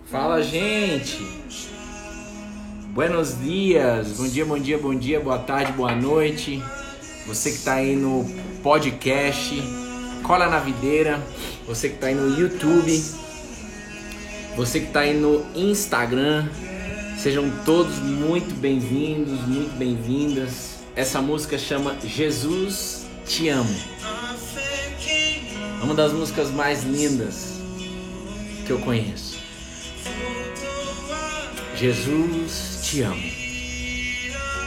Fala, gente! Buenos dias! Bom dia, bom dia, bom dia, boa tarde, boa noite. Você que tá aí no podcast, cola na videira. Você que tá aí no YouTube, você que tá aí no Instagram, sejam todos muito bem-vindos, muito bem-vindas. Essa música chama Jesus Te Amo. Uma das músicas mais lindas que eu conheço. Jesus te amo.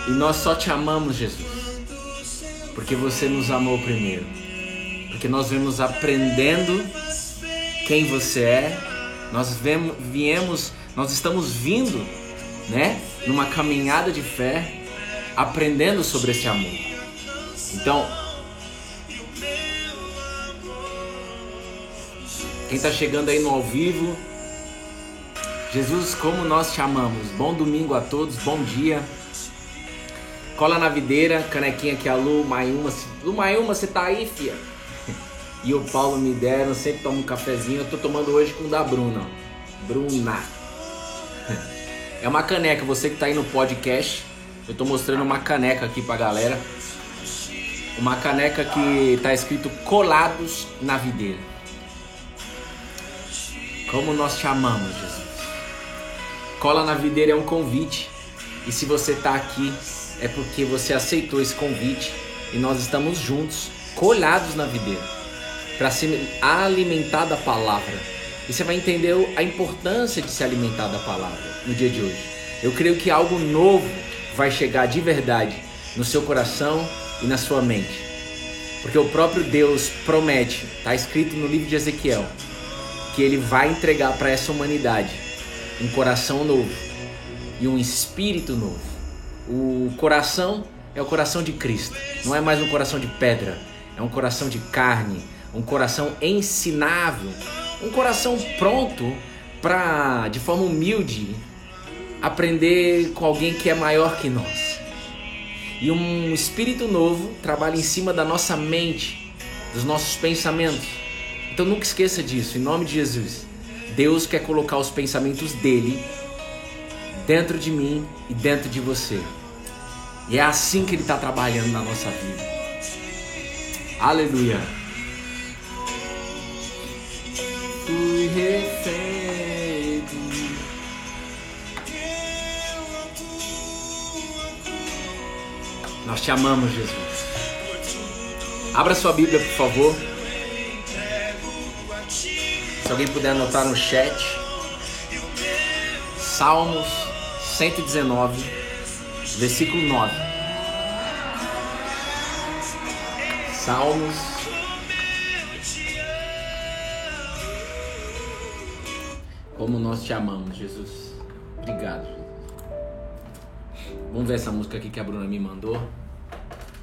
E nós só te amamos, Jesus, porque você nos amou primeiro. Porque nós vemos aprendendo quem você é. Nós estamos vindo, né, numa caminhada de fé, aprendendo sobre esse amor. Então, quem está chegando aí no ao vivo, Jesus, como nós te amamos. Bom domingo a todos, bom dia. Cola na videira, canequinha que a Lu Mayuma. Lu Mayuma, você tá aí, fia? E o Paulo me deram, sempre tomo um cafezinho. Eu tô tomando hoje com o da Bruna. Bruna. É uma caneca, você que tá aí no podcast. Eu tô mostrando uma caneca aqui pra galera. Uma caneca que tá escrito Colados na Videira. Como nós te amamos, Jesus. Cola na videira é um convite. E se você tá aqui, é porque você aceitou esse convite. E nós estamos juntos, colados na videira, para se alimentar da palavra. E você vai entender a importância de se alimentar da palavra no dia de hoje. Eu creio que algo novo vai chegar de verdade no seu coração e na sua mente. Porque o próprio Deus promete, está escrito no livro de Ezequiel, que Ele vai entregar para essa humanidade um coração novo e um espírito novo. O coração é o coração de Cristo. Não é mais um coração de pedra. É um coração de carne. Um coração ensinável. Um coração pronto para, de forma humilde, aprender com alguém que é maior que nós. E um espírito novo trabalha em cima da nossa mente, dos nossos pensamentos. Então nunca esqueça disso, em nome de Jesus. Deus quer colocar os pensamentos dele dentro de mim e dentro de você. E é assim que ele está trabalhando na nossa vida. Aleluia. Fui refeito. Nós te amamos, Jesus. Abra sua Bíblia, por favor. Se alguém puder anotar no chat, Salmos 119, versículo 9. Salmos. Como nós te amamos, Jesus. Obrigado, Jesus. Vamos ver essa música aqui que a Bruna me mandou,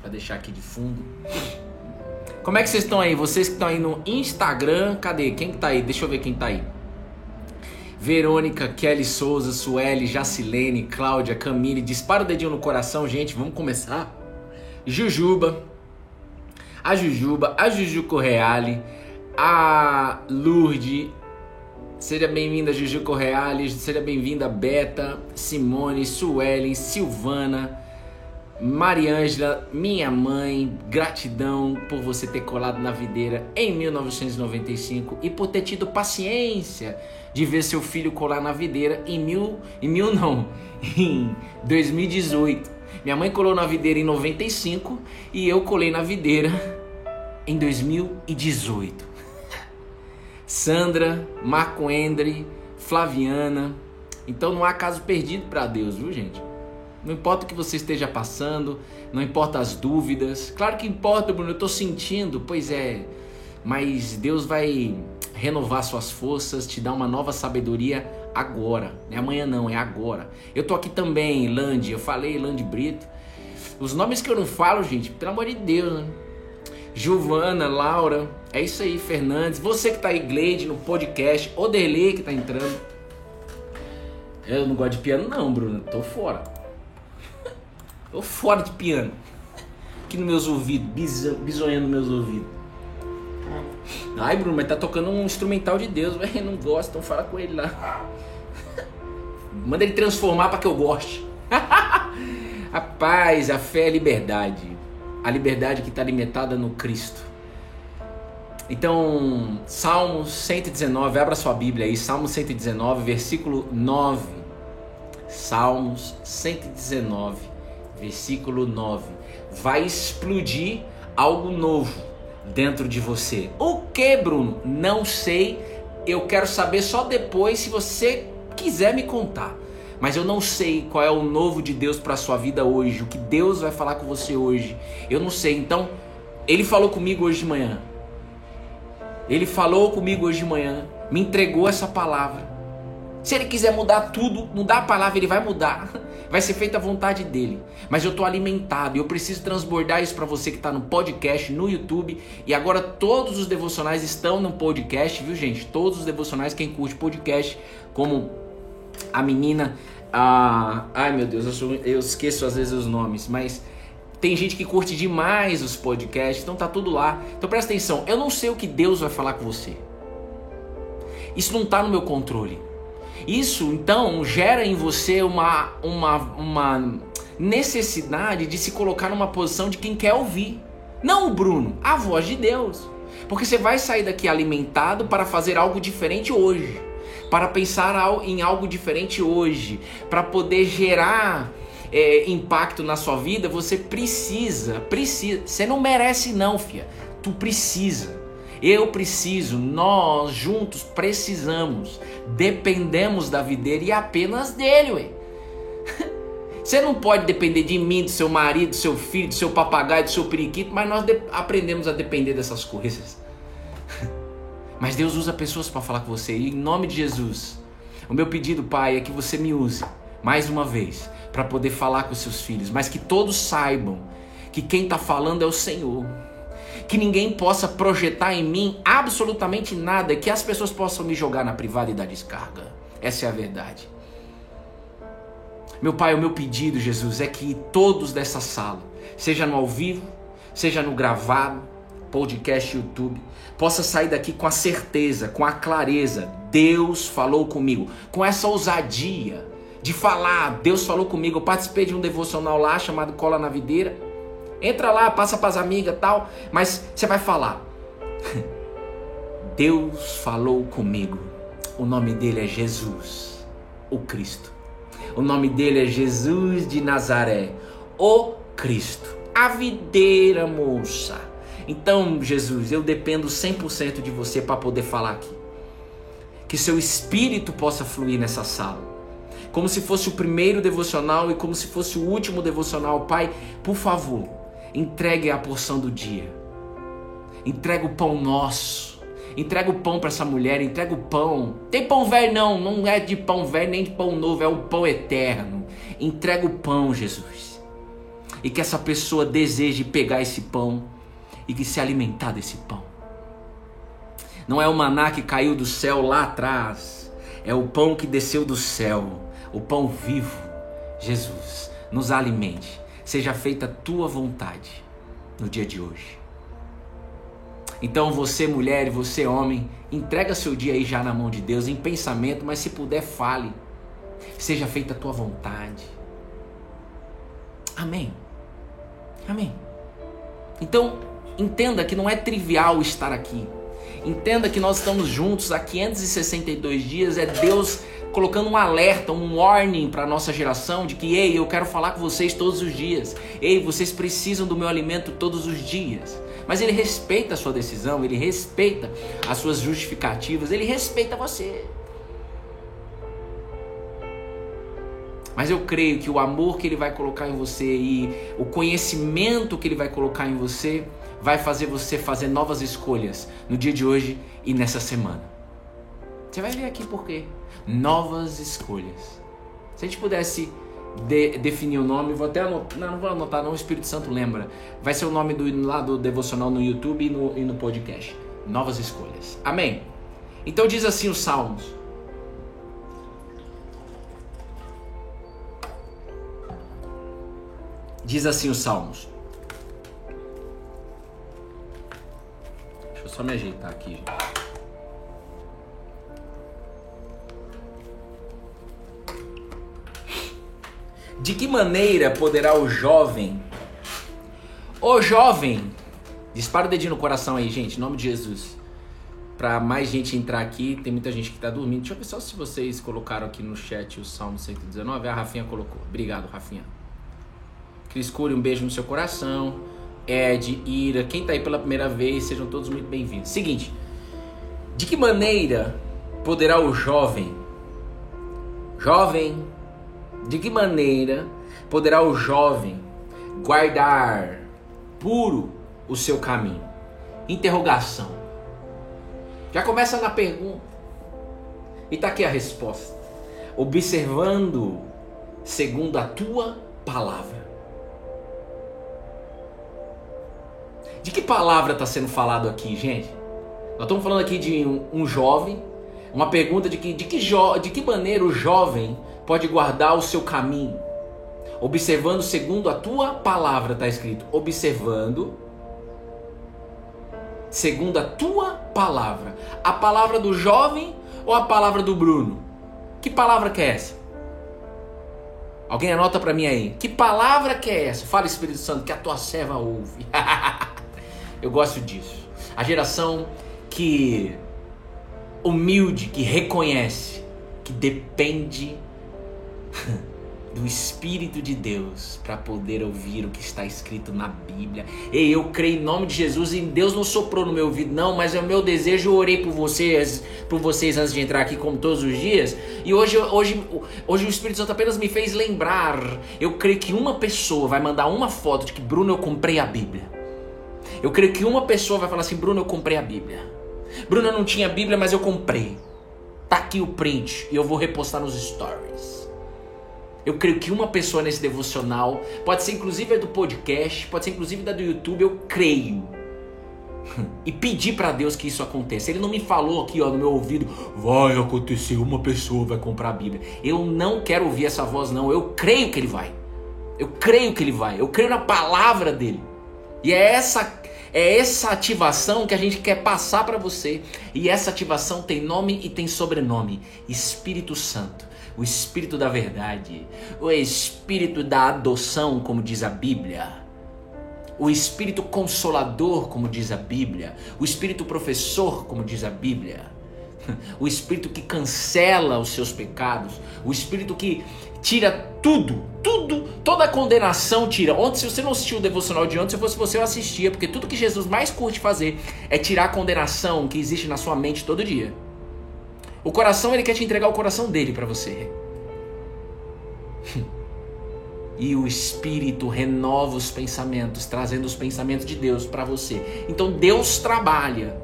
para deixar aqui de fundo. Como é que vocês estão aí? Vocês que estão aí no Instagram, cadê? Quem que tá aí? Deixa eu ver quem tá aí. Verônica, Kelly Souza, Sueli, Jacilene, Cláudia, Camille. Dispara o dedinho no coração, gente. Vamos começar. Jujuba, a Juju Correale, a Lourdes. Seja bem-vinda, Juju Correale. Seja bem-vinda, Beta, Simone, Sueli, Silvana, Mariângela, minha mãe. Gratidão por você ter colado na videira em 1995 e por ter tido paciência de ver seu filho colar na videira em 2018. Minha mãe colou na videira em 95 e eu colei na videira em 2018. Sandra, Marco Endre, Flaviana. Então não há caso perdido para Deus, viu, gente? Não importa o que você esteja passando, não importa as dúvidas. Claro que importa, Bruno, eu estou sentindo, pois é. Mas Deus vai renovar suas forças, te dar uma nova sabedoria agora. Não é amanhã não, é agora. Eu tô aqui também, Lande, eu falei Lande Brito. Os nomes que eu não falo, gente, pelo amor de Deus, né? Giovana, Laura, é isso aí, Fernandes. Você que tá aí, Gleide, no podcast, Oderley que tá entrando. Eu não gosto de piano não, Bruno, tô fora. Tô fora de piano. Aqui nos meus ouvidos, bisonhando meus ouvidos. Ai, Bruno, mas tá tocando um instrumental de Deus, velho. Não gosta, então fala com ele lá. Manda ele transformar para que eu goste. Rapaz, a fé é liberdade. A liberdade que está alimentada no Cristo. Então, Salmos 119, abra sua Bíblia aí, Salmos 119, versículo 9. Salmos 119, versículo 9. Vai explodir algo novo dentro de você. O que, Bruno? Não sei. Eu quero saber só depois, se você quiser me contar. Mas eu não sei qual é o novo de Deus para a sua vida hoje. O que Deus vai falar com você hoje. Eu não sei. Então, Ele falou comigo hoje de manhã. Ele falou comigo hoje de manhã. Me entregou essa palavra. Se Ele quiser mudar tudo, mudar a palavra, Ele vai mudar. Vai ser feita a vontade dEle. Mas eu estou alimentado. E eu preciso transbordar isso para você que está no podcast, no YouTube. E agora todos os devocionais estão no podcast, viu, gente? Todos os devocionais, quem curte podcast, como a menina... ai, meu Deus, eu esqueço às vezes os nomes. Mas tem gente que curte demais os podcasts. Então tá tudo lá. Então presta atenção. Eu não sei o que Deus vai falar com você. Isso não está no meu controle. Isso, então, gera em você uma necessidade de se colocar numa posição de quem quer ouvir. Não o Bruno, a voz de Deus. Porque você vai sair daqui alimentado para fazer algo diferente hoje. Para pensar em algo diferente hoje. Para poder gerar impacto na sua vida, você precisa. Você não merece não, filha. Tu precisa. Eu preciso, nós juntos precisamos, dependemos da videira e apenas dele, ué. Você não pode depender de mim, do seu marido, do seu filho, do seu papagaio, do seu periquito, mas nós aprendemos a depender dessas coisas. Mas Deus usa pessoas para falar com você, e em nome de Jesus, o meu pedido, Pai, é que você me use, mais uma vez, para poder falar com seus filhos, mas que todos saibam que quem está falando é o Senhor. Que ninguém possa projetar em mim absolutamente nada, que as pessoas possam me jogar na privada e dar descarga. Essa é a verdade. Meu Pai, o meu pedido, Jesus, é que todos dessa sala, seja no ao vivo, seja no gravado, podcast, YouTube, possa sair daqui com a certeza, com a clareza, Deus falou comigo, com essa ousadia de falar, Deus falou comigo. Eu participei de um devocional lá chamado Cola na Videira. Entra lá, passa para as amigas e tal, mas você vai falar. Deus falou comigo. O nome dele é Jesus, o Cristo. O nome dele é Jesus de Nazaré, o Cristo. A videira, moça. Então, Jesus, eu dependo 100% de você para poder falar aqui. Que seu espírito possa fluir nessa sala. Como se fosse o primeiro devocional e como se fosse o último devocional. Pai, por favor, entregue a porção do dia. Entrega o pão nosso. Entrega o pão para essa mulher. Entrega o pão. Tem pão velho não. Não é de pão velho nem de pão novo. É o pão eterno. Entrega o pão, Jesus. E que essa pessoa deseje pegar esse pão e que se alimentar desse pão. Não é o maná que caiu do céu lá atrás. É o pão que desceu do céu. O pão vivo. Jesus, nos alimente. Seja feita a tua vontade no dia de hoje. Então você mulher e você homem, entrega seu dia aí já na mão de Deus, em pensamento, mas se puder fale. Seja feita a tua vontade. Amém. Amém. Então entenda que não é trivial estar aqui. Entenda que nós estamos juntos há 562 dias, é Deus colocando um alerta, um warning para a nossa geração de que, ei, eu quero falar com vocês todos os dias. Ei, vocês precisam do meu alimento todos os dias. Mas Ele respeita a sua decisão, Ele respeita as suas justificativas, Ele respeita você. Mas eu creio que o amor que Ele vai colocar em você e o conhecimento que Ele vai colocar em você vai fazer você fazer novas escolhas no dia de hoje e nessa semana. Você vai ver aqui por quê. Novas escolhas. Se a gente pudesse definir o nome, vou até anotar, não vou anotar não, o Espírito Santo lembra. Vai ser o nome lá do devocional no YouTube e no podcast. Novas escolhas. Amém? Então diz assim os Salmos. Diz assim os Salmos. Deixa eu só me ajeitar aqui, gente. De que maneira poderá o jovem, dispara o dedinho no coração aí, gente, em nome de Jesus. Pra mais gente entrar aqui, tem muita gente que tá dormindo. Deixa eu ver só se vocês colocaram aqui no chat o Salmo 119. A Rafinha colocou. Obrigado, Rafinha. Cris Cury, um beijo no seu coração. Ed, Ira, quem tá aí pela primeira vez, sejam todos muito bem-vindos. Seguinte, de que maneira poderá o jovem, de que maneira poderá o jovem guardar puro o seu caminho? Interrogação. Já começa na pergunta. E tá aqui a resposta. Observando segundo a tua palavra. De que palavra está sendo falado aqui, gente? Nós estamos falando aqui de um jovem. Uma pergunta de que maneira o jovem pode guardar o seu caminho. Observando segundo a tua palavra, está escrito. Observando segundo a tua palavra. A palavra do jovem ou a palavra do Bruno? Que palavra que é essa? Alguém anota para mim aí. Que palavra que é essa? Fala, Espírito Santo, que a tua serva ouve. Eu gosto disso. A geração que humilde, que reconhece, que depende do Espírito de Deus para poder ouvir o que está escrito na Bíblia. E eu creio em nome de Jesus, e Deus não soprou no meu ouvido não, mas é o meu desejo. Eu orei por vocês antes de entrar aqui, como todos os dias, e hoje o Espírito Santo apenas me fez lembrar. Eu creio que uma pessoa vai mandar uma foto de que, Bruno, eu comprei a Bíblia. Eu creio que uma pessoa vai falar assim: Bruno, eu comprei a Bíblia. Bruno, eu não tinha Bíblia, mas eu comprei. Tá aqui o print e eu vou repostar nos stories. Eu creio que uma pessoa nesse devocional, pode ser inclusive a do podcast, pode ser inclusive da do YouTube, eu creio. E pedir para Deus que isso aconteça. Ele não me falou aqui, ó, no meu ouvido: vai acontecer, uma pessoa vai comprar a Bíblia. Eu não quero ouvir essa voz não, eu creio que ele vai. Eu creio que ele vai, eu creio na palavra dele. E é essa ativação que a gente quer passar para você. E essa ativação tem nome e tem sobrenome: Espírito Santo. O Espírito da verdade, o Espírito da adoção, como diz a Bíblia, o Espírito consolador, como diz a Bíblia, o Espírito professor, como diz a Bíblia, o Espírito que cancela os seus pecados, o Espírito que tira toda a condenação tira. Ontem, se você não assistiu o devocional de ontem, se fosse você, eu assistia, porque tudo que Jesus mais curte fazer é tirar a condenação que existe na sua mente todo dia. O coração, ele quer te entregar o coração dele para você. E o Espírito renova os pensamentos, trazendo os pensamentos de Deus para você. Então Deus trabalha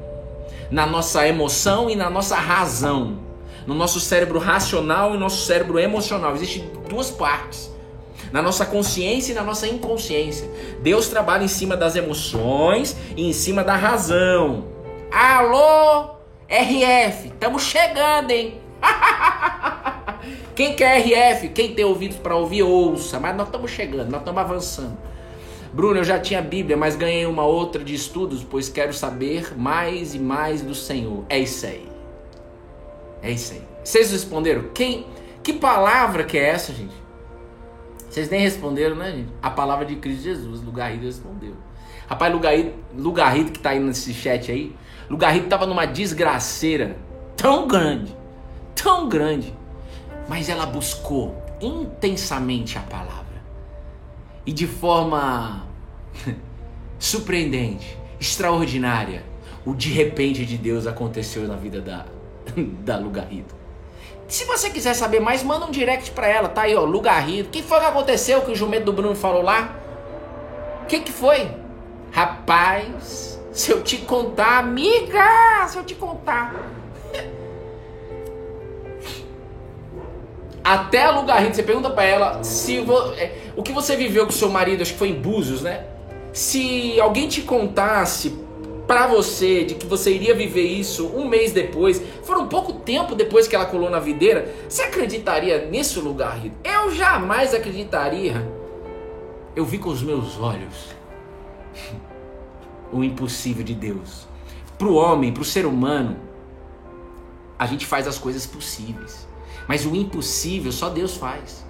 na nossa emoção e na nossa razão, no nosso cérebro racional e no nosso cérebro emocional. Existem duas partes: na nossa consciência e na nossa inconsciência. Deus trabalha em cima das emoções e em cima da razão. Alô? RF, estamos chegando, hein? Quem quer RF? Quem tem ouvidos para ouvir, ouça. Mas nós estamos chegando, nós estamos avançando. Bruno, eu já tinha Bíblia, mas ganhei uma outra de estudos, pois quero saber mais e mais do Senhor. É isso aí. É isso aí. Vocês responderam? Que palavra que é essa, gente? Vocês nem responderam, né, gente? A palavra de Cristo Jesus. Lugarrido respondeu. Rapaz, Lugarrido que tá aí nesse chat aí, Lugarrido tava numa desgraceira tão grande, mas ela buscou intensamente a palavra. E de forma surpreendente, extraordinária, o de repente de Deus aconteceu na vida da Lugarrido. Se você quiser saber mais, manda um direct pra ela, tá aí, ó, Lugarrido. O que foi que aconteceu que o jumento do Bruno falou lá? O que foi? Rapaz, se eu te contar, amiga, se eu te contar. Até a Lugarrido, você pergunta pra ela o que você viveu com seu marido, acho que foi em Búzios, né? Se alguém te contasse pra você de que você iria viver isso um mês depois, for um pouco tempo depois que ela colou na videira, você acreditaria nisso, Lugarrido? Eu jamais acreditaria. Eu vi com os meus olhos o impossível de Deus. Pro homem, pro ser humano, a gente faz as coisas possíveis, mas o impossível só Deus faz.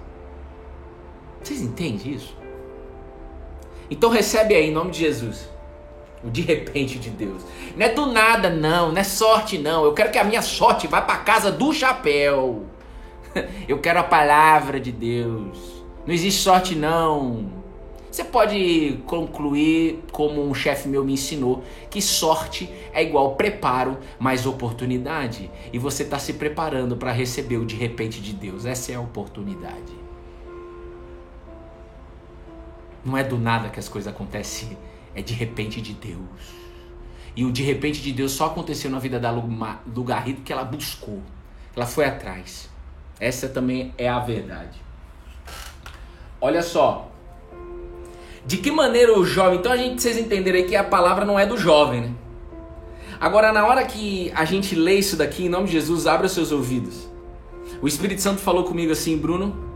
Vocês entendem isso? Então recebe aí, em nome de Jesus, o de repente de Deus. Não é do nada não é sorte não. Eu quero que a minha sorte vá para casa do chapéu. Eu quero a palavra de Deus. Não existe sorte não. Você pode concluir, como um chefe meu me ensinou, que sorte é igual preparo mais oportunidade. E você está se preparando para receber o de repente de Deus. Essa é a oportunidade. Não é do nada que as coisas acontecem, é de repente de Deus. E o de repente de Deus só aconteceu na vida da Lu Garrido que ela buscou. Ela foi atrás. Essa também é a verdade. Olha só. De que maneira o jovem... Então vocês entenderam aí que a palavra não é do jovem, né? Agora, na hora que a gente lê isso daqui, em nome de Jesus, abra os seus ouvidos. O Espírito Santo falou comigo assim, Bruno,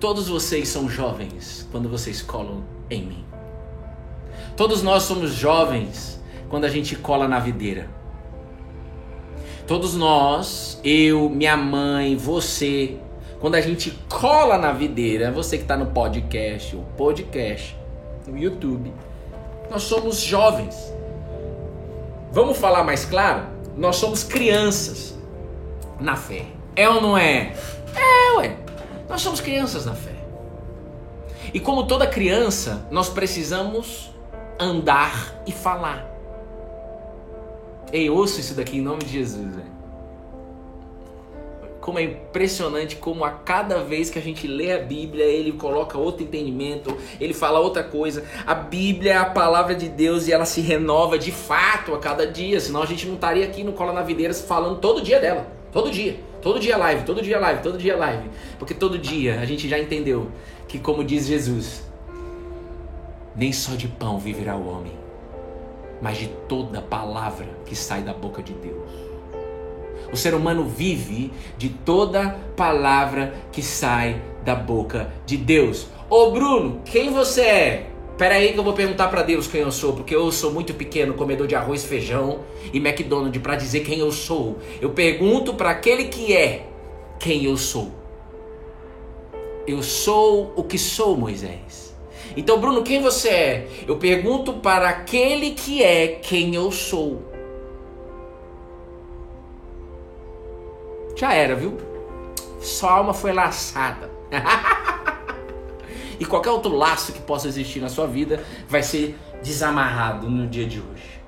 todos vocês são jovens quando vocês colam em mim. Todos nós somos jovens quando a gente cola na videira. Todos nós, eu, minha mãe, você... Quando a gente cola na videira, você que está no podcast, no YouTube, nós somos jovens. Vamos falar mais claro? Nós somos crianças na fé. É ou não é? É, ué. Nós somos crianças na fé. E como toda criança, nós precisamos andar e falar. Ei, ouça isso daqui em nome de Jesus, velho. Como é impressionante como a cada vez que a gente lê a Bíblia, ele coloca outro entendimento, ele fala outra coisa. A Bíblia é a palavra de Deus e ela se renova de fato a cada dia, senão a gente não estaria aqui no Cola na Videira falando todo dia dela, todo dia live, todo dia live, porque todo dia a gente já entendeu que, como diz Jesus, nem só de pão viverá o homem, mas de toda palavra que sai da boca de Deus. O ser humano vive de toda palavra que sai da boca de Deus. Ô Bruno, quem você é? Pera aí que eu vou perguntar pra Deus quem eu sou, porque eu sou muito pequeno, comedor de arroz, feijão e McDonald's pra dizer quem eu sou. Eu pergunto pra aquele que é quem eu sou. Eu sou o que sou, Moisés. Então, Bruno, quem você é? Eu pergunto para aquele que é quem eu sou. Já era, viu? Sua alma foi laçada. E qualquer outro laço que possa existir na sua vida vai ser desamarrado no dia de hoje.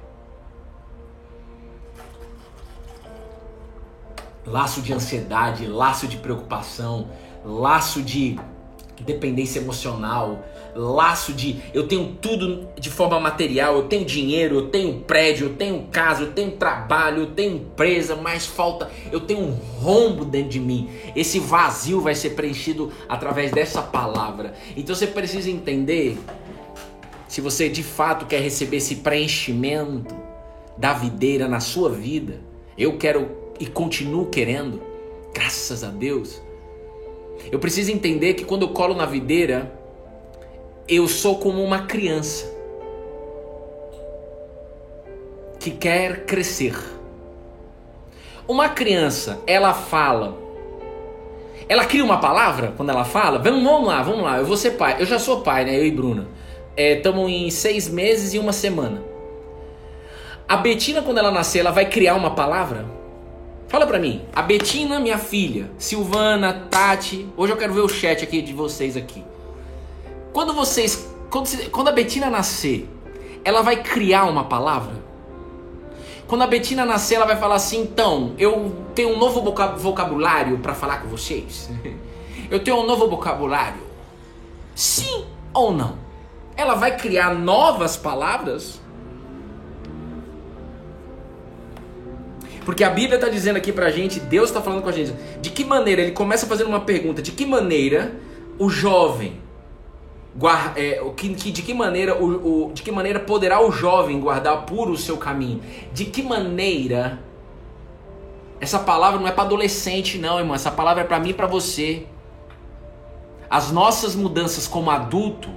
Laço de ansiedade, laço de preocupação, laço de dependência emocional, laço de eu tenho tudo de forma material, eu tenho dinheiro, eu tenho prédio, eu tenho casa, eu tenho trabalho, eu tenho empresa, mas falta, eu tenho um rombo dentro de mim. Esse vazio vai ser preenchido através dessa palavra. Então você precisa entender, se você de fato quer receber esse preenchimento da videira na sua vida, eu quero e continuo querendo, graças a Deus. Eu preciso entender que quando eu colo na videira, eu sou como uma criança que quer crescer. Uma criança, ela fala, ela cria uma palavra quando ela fala. Vamos lá, eu vou ser pai. Eu já sou pai, né? Eu e Bruna. Estamos em 6 meses e 1 semana. A Betina, quando ela nascer, ela vai criar uma palavra? Fala pra mim, a Betina, minha filha, Silvana, Tati, hoje eu quero ver o chat aqui de vocês aqui. Quando a Betina nascer, ela vai criar uma palavra? Quando a Betina nascer, ela vai falar assim, então, eu tenho um novo vocabulário pra falar com vocês? Eu tenho um novo vocabulário? Sim ou não? Ela vai criar novas palavras? Porque a Bíblia está dizendo aqui pra gente, Deus está falando com a gente, de que maneira, ele começa fazendo uma pergunta, de que maneira o jovem, de que maneira poderá o jovem guardar puro o seu caminho? De que maneira, essa palavra não é para adolescente não, irmão, essa palavra é para mim e para você. As nossas mudanças como adulto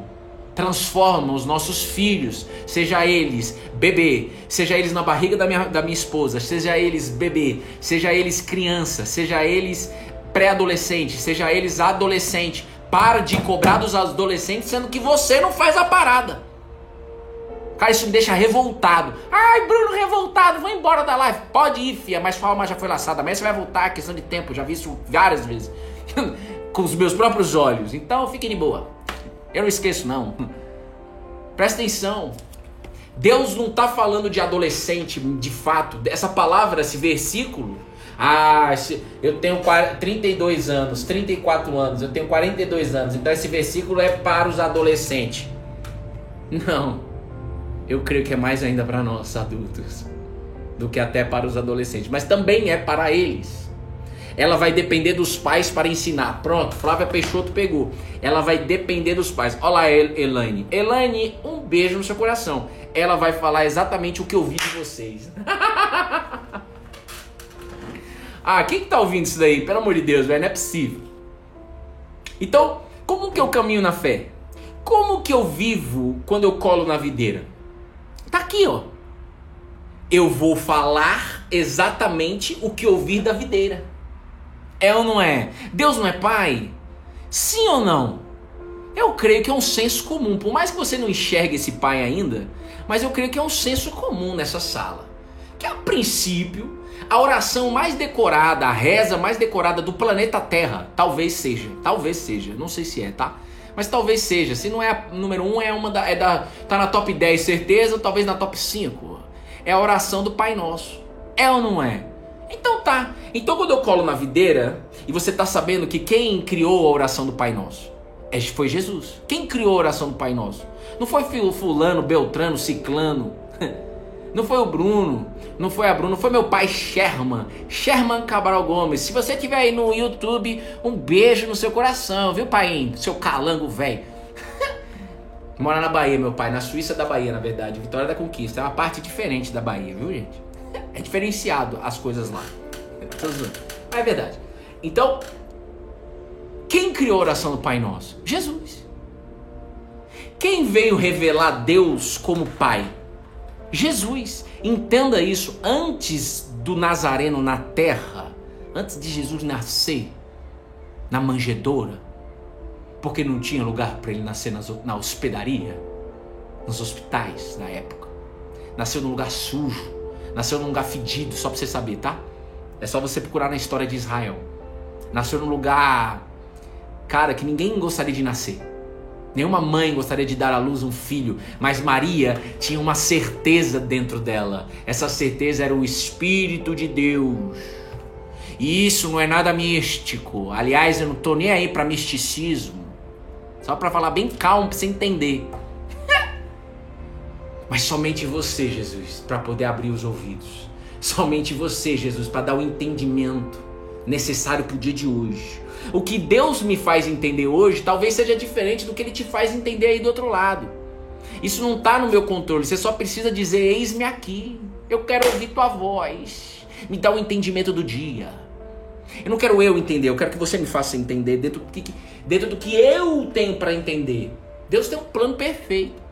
transformam os nossos filhos, seja eles bebê, seja eles na barriga da minha esposa, seja eles bebê, seja eles criança, seja eles pré-adolescente, seja eles adolescente, Para de cobrar dos adolescentes, sendo que você não faz a parada. Cara, isso me deixa revoltado. Ai, Bruno, revoltado, vou embora da live. Pode ir, fia, mas sua alma já foi laçada. Amanhã você vai voltar, questão de tempo. Já vi isso várias vezes. Com os meus próprios olhos. Então, fique de boa. Eu não esqueço, não. Presta atenção. Deus não está falando de adolescente, de fato. Essa palavra, esse versículo... eu tenho 32 anos, 34 anos, eu tenho 42 anos. Então esse versículo é para os adolescentes. Não. Eu creio que é mais ainda para nós adultos do que até para os adolescentes. Mas também é para eles. Ela vai depender dos pais para ensinar. Pronto, Flávia Peixoto pegou. Ela vai depender dos pais. Olha lá, Elaine. Elaine, um beijo no seu coração. Ela vai falar exatamente o que eu vi de vocês. Quem que tá ouvindo isso daí? Pelo amor de Deus, velho, não é possível. Então, como que eu caminho na fé? Como que eu vivo quando eu colo na videira? Tá aqui, ó. Eu vou falar exatamente o que ouvir da videira. É ou não é? Deus não é pai? Sim ou não? Eu creio que é um senso comum. Por mais que você não enxergue esse pai ainda, mas eu creio que é um senso comum nessa sala. Que a princípio, a oração mais decorada, a reza mais decorada do planeta Terra, talvez seja, não sei se é, tá? Mas talvez seja, se não é a número 1, tá na top 10 certeza, ou talvez na top 5. É a oração do Pai Nosso. É ou não é? Então tá. Então quando eu colo na videira, e você tá sabendo que quem criou a oração do Pai Nosso? Foi Jesus. Quem criou a oração do Pai Nosso? Não foi fulano, beltrano, ciclano. Não foi o Bruno, não foi a Bruna, foi meu pai Sherman Cabral Gomes. Se você estiver aí no YouTube, um beijo no seu coração, viu, pai? Seu calango velho. Mora na Bahia, meu pai, na Suíça da Bahia, na verdade. Vitória da Conquista, é uma parte diferente da Bahia, viu, gente? É diferenciado as coisas lá. É verdade. Então, quem criou a oração do Pai Nosso? Jesus. Quem veio revelar Deus como Pai? Jesus. Entenda isso. Antes do Nazareno na terra, antes de Jesus nascer na manjedoura, porque não tinha lugar para ele nascer na hospedaria, nos hospitais da época, nasceu num lugar sujo, nasceu num lugar fedido, só para você saber, tá? É só você procurar na história de Israel. Nasceu num lugar, cara, que ninguém gostaria de nascer. Nenhuma mãe gostaria de dar à luz um filho, mas Maria tinha uma certeza dentro dela. Essa certeza era o Espírito de Deus. E isso não é nada místico. Aliás, eu não tô nem aí para misticismo. Só para falar bem calmo, para você entender. Mas somente você, Jesus, para poder abrir os ouvidos. Somente você, Jesus, para dar o entendimento necessário para o dia de hoje. O que Deus me faz entender hoje talvez seja diferente do que Ele te faz entender aí do outro lado. Isso não está no meu controle. Você só precisa dizer: eis-me aqui. Eu quero ouvir tua voz. Me dá o entendimento do dia. Eu não quero eu entender. Eu quero que você me faça entender dentro do que eu tenho para entender. Deus tem um plano perfeito.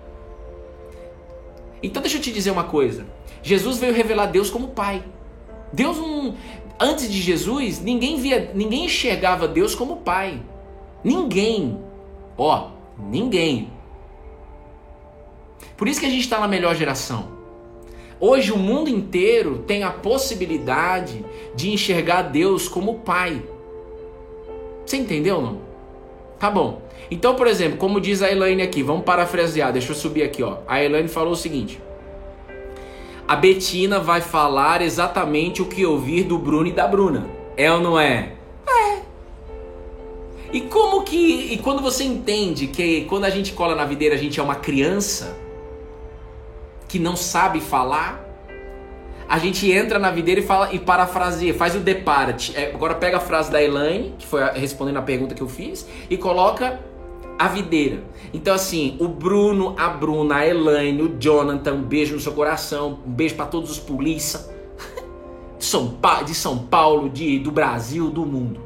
Então deixa eu te dizer uma coisa. Jesus veio revelar Deus como Pai. Deus não... Antes de Jesus, ninguém enxergava Deus como Pai. Ninguém. Ninguém. Por isso que a gente está na melhor geração. Hoje o mundo inteiro tem a possibilidade de enxergar Deus como Pai. Você entendeu, não? Tá bom. Então, por exemplo, como diz a Elaine aqui, vamos parafrasear, deixa eu subir aqui, ó. A Elaine falou o seguinte: a Betina vai falar exatamente o que ouvir do Bruno e da Bruna. É ou não é? É. E quando você entende que quando a gente cola na videira a gente é uma criança que não sabe falar, a gente entra na videira e fala e parafraseia, faz o departe. Agora pega a frase da Elaine, que foi respondendo a pergunta que eu fiz, e coloca a videira. Então assim, o Bruno, a Bruna, a Elaine, o Jonathan, um beijo no seu coração, um beijo para todos os polícia de São Paulo, do Brasil, do mundo.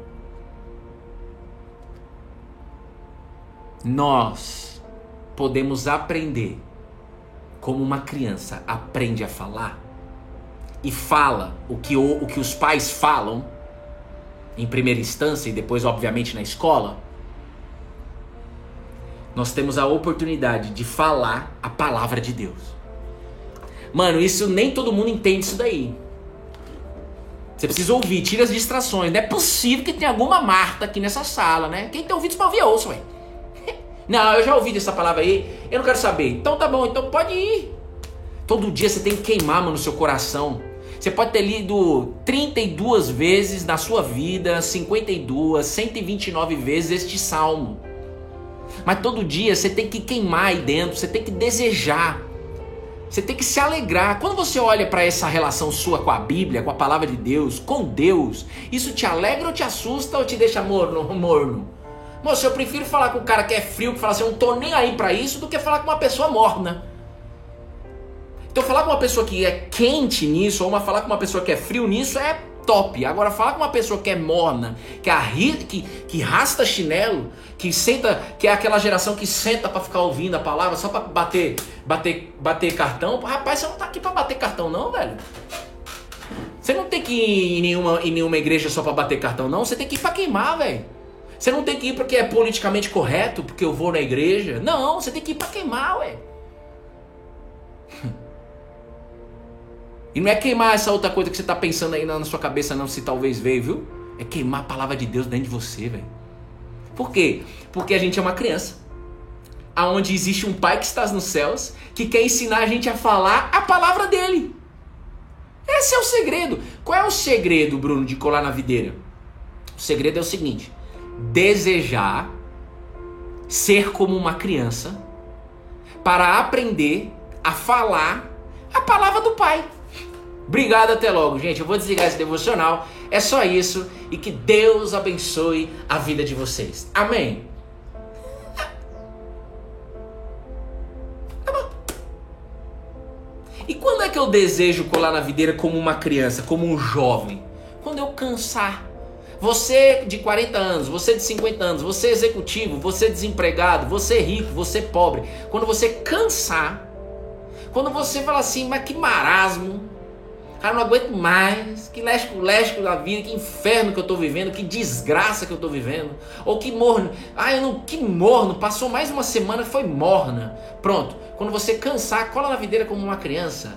Nós podemos aprender como uma criança aprende a falar e fala o que os pais falam em primeira instância e depois obviamente na escola. nós temos a oportunidade de falar a palavra de Deus. Mano, isso nem todo mundo entende isso daí. Você precisa ouvir, tira as distrações. Não é possível que tenha alguma Marta aqui nessa sala, né? Quem tem ouvido isso pra ouvir, ouça, ué. Não, eu já ouvi essa palavra aí, eu não quero saber. Então tá bom, então pode ir. Todo dia você tem que queimar, mano, no seu coração. Você pode ter lido 32 vezes na sua vida, 52, 129 vezes este salmo. Mas todo dia você tem que queimar aí dentro, você tem que desejar. Você tem que se alegrar. Quando você olha para essa relação sua com a Bíblia, com a palavra de Deus, com Deus, isso te alegra ou te assusta ou te deixa morno? Moço, eu prefiro falar com um cara que é frio, que fala assim, eu não tô nem aí para isso, do que falar com uma pessoa morna. Então falar com uma pessoa que é quente nisso, ou falar com uma pessoa que é frio nisso é top. Agora falar com uma pessoa que é morna, que rasta chinelo, que senta, que é aquela geração que senta pra ficar ouvindo a palavra só pra bater cartão. Rapaz, você não tá aqui pra bater cartão não, velho. Você não tem que ir em nenhuma igreja só pra bater cartão não, você tem que ir pra queimar, velho. Você não tem que ir porque é politicamente correto, porque eu vou na igreja. Não, você tem que ir pra queimar, ué. E não é queimar essa outra coisa que você tá pensando aí na sua cabeça não, se talvez veio, viu? É queimar a palavra de Deus dentro de você, velho. Por quê? Porque a gente é uma criança. Aonde existe um pai que está nos céus, que quer ensinar a gente a falar a palavra dele. Esse é o segredo. Qual é o segredo, Bruno, de colar na videira? O segredo é o seguinte: desejar ser como uma criança para aprender a falar a palavra do pai. Obrigado, até logo, gente. Eu vou desligar esse devocional. É só isso. E que Deus abençoe a vida de vocês. Amém. Tá bom. E quando é que eu desejo colar na videira como uma criança, como um jovem? Quando eu cansar. Você de 40 anos, você de 50 anos, você executivo, você desempregado, você rico, você pobre. Quando você cansar, quando você fala assim, mas que marasmo, cara, não aguento mais, que lésco da vida, que inferno que eu tô vivendo, que desgraça que eu tô vivendo, ou que morno, que morno, passou mais uma semana, foi morna. Pronto, quando você cansar, cola na videira como uma criança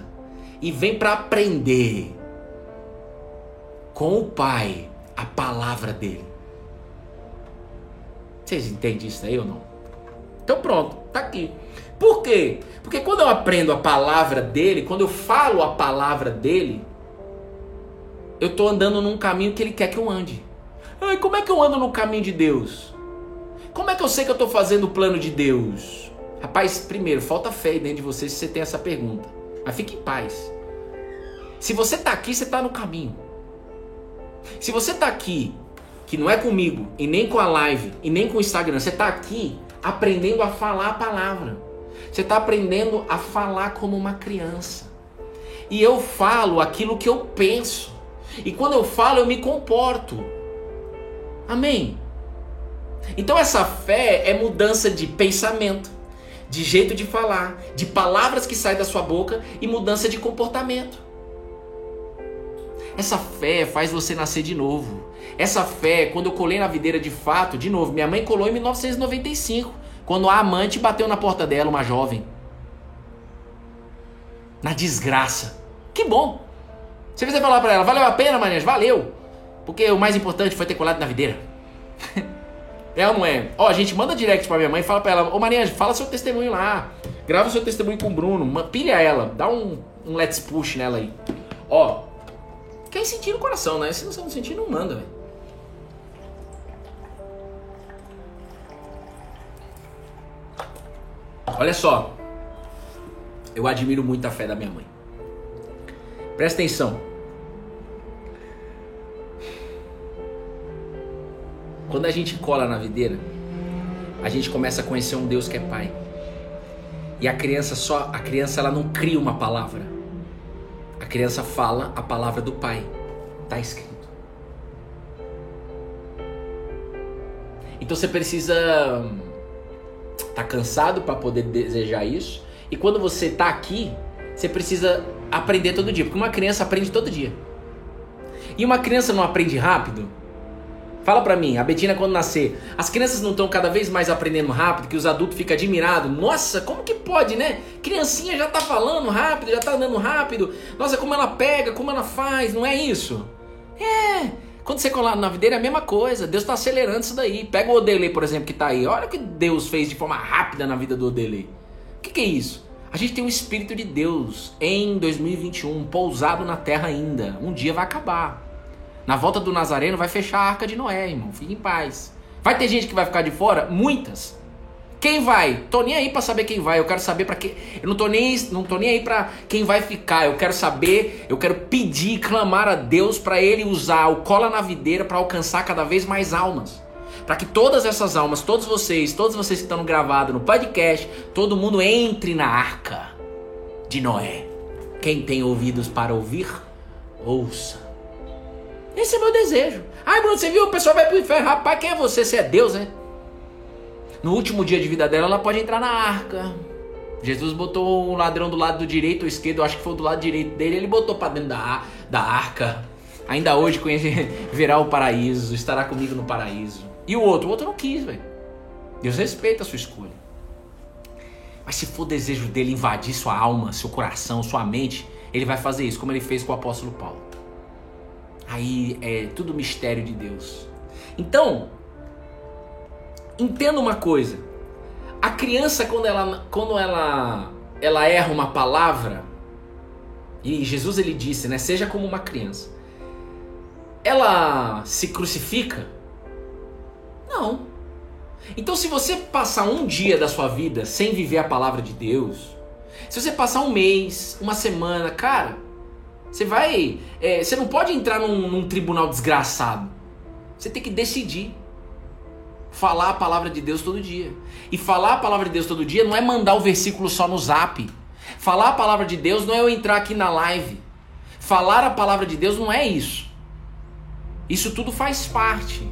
e vem para aprender com o pai a palavra dele. Vocês entendem isso aí ou não? Então pronto, tá aqui. Por quê? Porque quando eu aprendo a palavra dele, quando eu falo a palavra dele, eu estou andando num caminho que ele quer que eu ande. Ai, como é que eu ando no caminho de Deus? Como é que eu sei que eu estou fazendo o plano de Deus? Rapaz, primeiro, falta fé aí dentro de você se você tem essa pergunta. Mas fique em paz. Se você está aqui, você está no caminho. Se você está aqui, que não é comigo, e nem com a live, e nem com o Instagram, você está aqui aprendendo a falar a palavra. Você está aprendendo a falar como uma criança. E eu falo aquilo que eu penso. E quando eu falo, eu me comporto. Amém? Então essa fé é mudança de pensamento, de jeito de falar, de palavras que saem da sua boca e mudança de comportamento. Essa fé faz você nascer de novo. Essa fé, quando eu colei na videira de fato, de novo, minha mãe colou em 1995. Quando a amante bateu na porta dela, uma jovem. Na desgraça. Que bom. Se você falar pra ela, valeu a pena, Mariana? Valeu. Porque o mais importante foi ter colado na videira. É ou não é? Ó, a gente manda direct pra minha mãe e fala pra ela, ô Mariana, fala seu testemunho lá. Grava seu testemunho com o Bruno. Pilha ela. Dá um let's push nela aí. Ó. Quem sentir no coração, né? Se você não sentir, não manda, velho. Olha só, eu admiro muito a fé da minha mãe. Presta atenção. Quando a gente cola na videira, a gente começa a conhecer um Deus que é pai. E a criança ela não cria uma palavra. A criança fala a palavra do pai. Tá escrito. Então você precisa tá cansado para poder desejar isso. E quando você tá aqui, você precisa aprender todo dia. Porque uma criança aprende todo dia. E uma criança não aprende rápido? Fala pra mim, a Betina quando nascer, as crianças não estão cada vez mais aprendendo rápido, que os adultos ficam admirados? Nossa, como que pode, né? Criancinha já tá falando rápido, já tá andando rápido. Nossa, como ela pega, como ela faz, não é isso? Quando você colar na videira é a mesma coisa, Deus tá acelerando isso daí. Pega o Odelei, por exemplo, que tá aí. Olha o que Deus fez de forma rápida na vida do Odelei. O que é isso? A gente tem um Espírito de Deus em 2021, pousado na terra ainda. Um dia vai acabar. Na volta do Nazareno vai fechar a Arca de Noé, irmão. Fique em paz. Vai ter gente que vai ficar de fora? Muitas. Quem vai? Tô nem aí pra saber quem vai. Eu quero saber pra quem... Eu não tô nem aí pra quem vai ficar. Eu quero saber, eu quero pedir, clamar a Deus pra Ele usar o cola na videira pra alcançar cada vez mais almas. Para que todas essas almas, todos vocês que estão gravados no podcast, todo mundo entre na Arca de Noé. Quem tem ouvidos para ouvir, ouça. Esse é meu desejo. Ai, Bruno, você viu? O pessoal vai pro inferno. Rapaz, quem é você? Você é Deus, né? No último dia de vida dela, ela pode entrar na arca. Jesus botou um ladrão do lado do direito ou esquerdo, eu acho que foi do lado direito dele. Ele botou para dentro da arca. Ainda hoje verá o paraíso, estará comigo no paraíso. E o outro não quis, velho. Deus respeita a sua escolha. Mas se for o desejo dele invadir sua alma, seu coração, sua mente, ele vai fazer isso, como ele fez com o apóstolo Paulo. Aí é tudo mistério de Deus. Então, entenda uma coisa. A criança, quando ela erra uma palavra, e Jesus ele disse, né? Seja como uma criança. Ela se crucifica? Não. Então, se você passar um dia da sua vida sem viver a palavra de Deus, se você passar um mês, uma semana, cara, você não pode entrar num tribunal desgraçado. Você tem que decidir falar a palavra de Deus todo dia. E falar a palavra de Deus todo dia não é mandar o versículo só no zap. Falar a palavra de Deus não é eu entrar aqui na live. Falar a palavra de Deus não é isso. Isso tudo faz parte.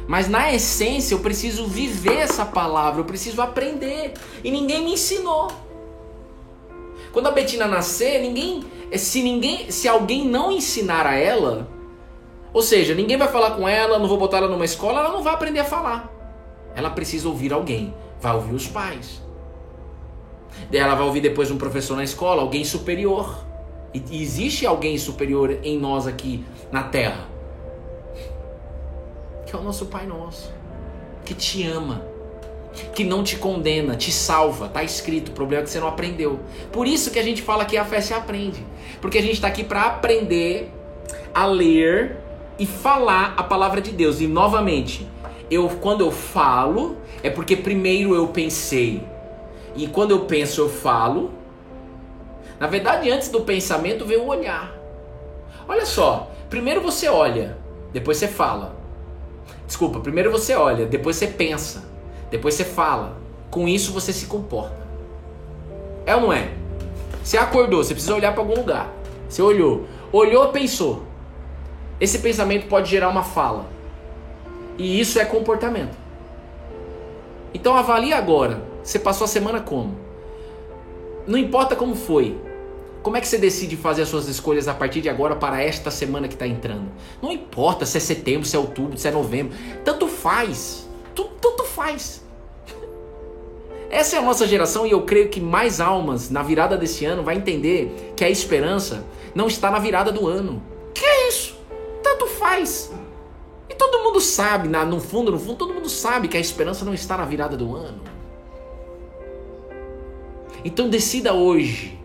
Mas na essência eu preciso viver essa palavra, eu preciso aprender. E ninguém me ensinou. Quando a Betina nascer, se alguém não ensinar a ela, ou seja, ninguém vai falar com ela, não vou botar ela numa escola, ela não vai aprender a falar. Ela precisa ouvir alguém, vai ouvir os pais. Ela vai ouvir depois um professor na escola, alguém superior. E existe alguém superior em nós aqui na terra, que é o nosso Pai Nosso, que te ama, que não te condena, te salva. Tá escrito, o problema é que você não aprendeu. Por isso que a gente fala que a fé se aprende, porque a gente está aqui para aprender a ler e falar a palavra de Deus. E novamente, quando eu falo, é porque primeiro eu pensei, e quando eu penso eu falo. Na verdade, antes do pensamento veio o olhar. Olha só, primeiro você olha, depois você fala. Desculpa, primeiro você olha, depois você pensa, depois você fala. Com isso você se comporta. É ou não é? Você acordou, você precisa olhar para algum lugar. Você olhou, pensou. Esse pensamento pode gerar uma fala. E isso é comportamento. Então avalie agora. Você passou a semana como? Não importa como foi. Como é que você decide fazer as suas escolhas a partir de agora para esta semana que está entrando? Não importa se é setembro, se é outubro, se é novembro. Tanto faz. Tanto faz. Essa é a nossa geração e eu creio que mais almas na virada desse ano vai entender que a esperança não está na virada do ano. Que é isso? Tanto faz. E todo mundo sabe, no fundo, todo mundo sabe que a esperança não está na virada do ano. Então decida hoje.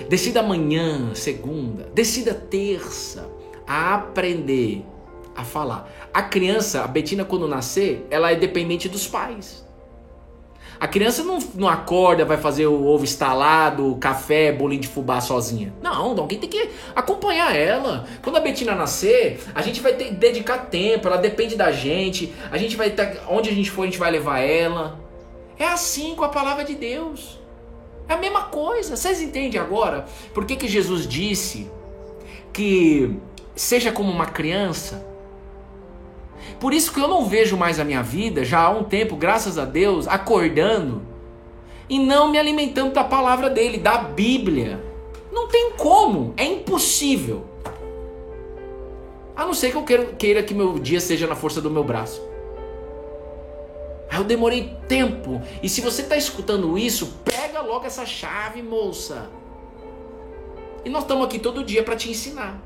Decida amanhã, segunda. Decida terça a aprender a falar. A criança, a Betina, quando nascer, ela é dependente dos pais. A criança não acorda, vai fazer o ovo estalado, café, bolinho de fubá sozinha. Não, alguém tem que acompanhar ela. Quando a Betina nascer, a gente vai ter que dedicar tempo, ela depende da gente. A gente vai estar, onde a gente for, a gente vai levar ela. É assim com a palavra de Deus. É a mesma coisa. Vocês entendem agora por que Jesus disse que seja como uma criança? Por isso que eu não vejo mais a minha vida, já há um tempo, graças a Deus, acordando e não me alimentando da palavra dele, da Bíblia. Não tem como, é impossível. A não ser que eu queira que meu dia seja na força do meu braço. Aí eu demorei tempo. E se você está escutando isso, pega logo essa chave, moça. E nós estamos aqui todo dia para te ensinar.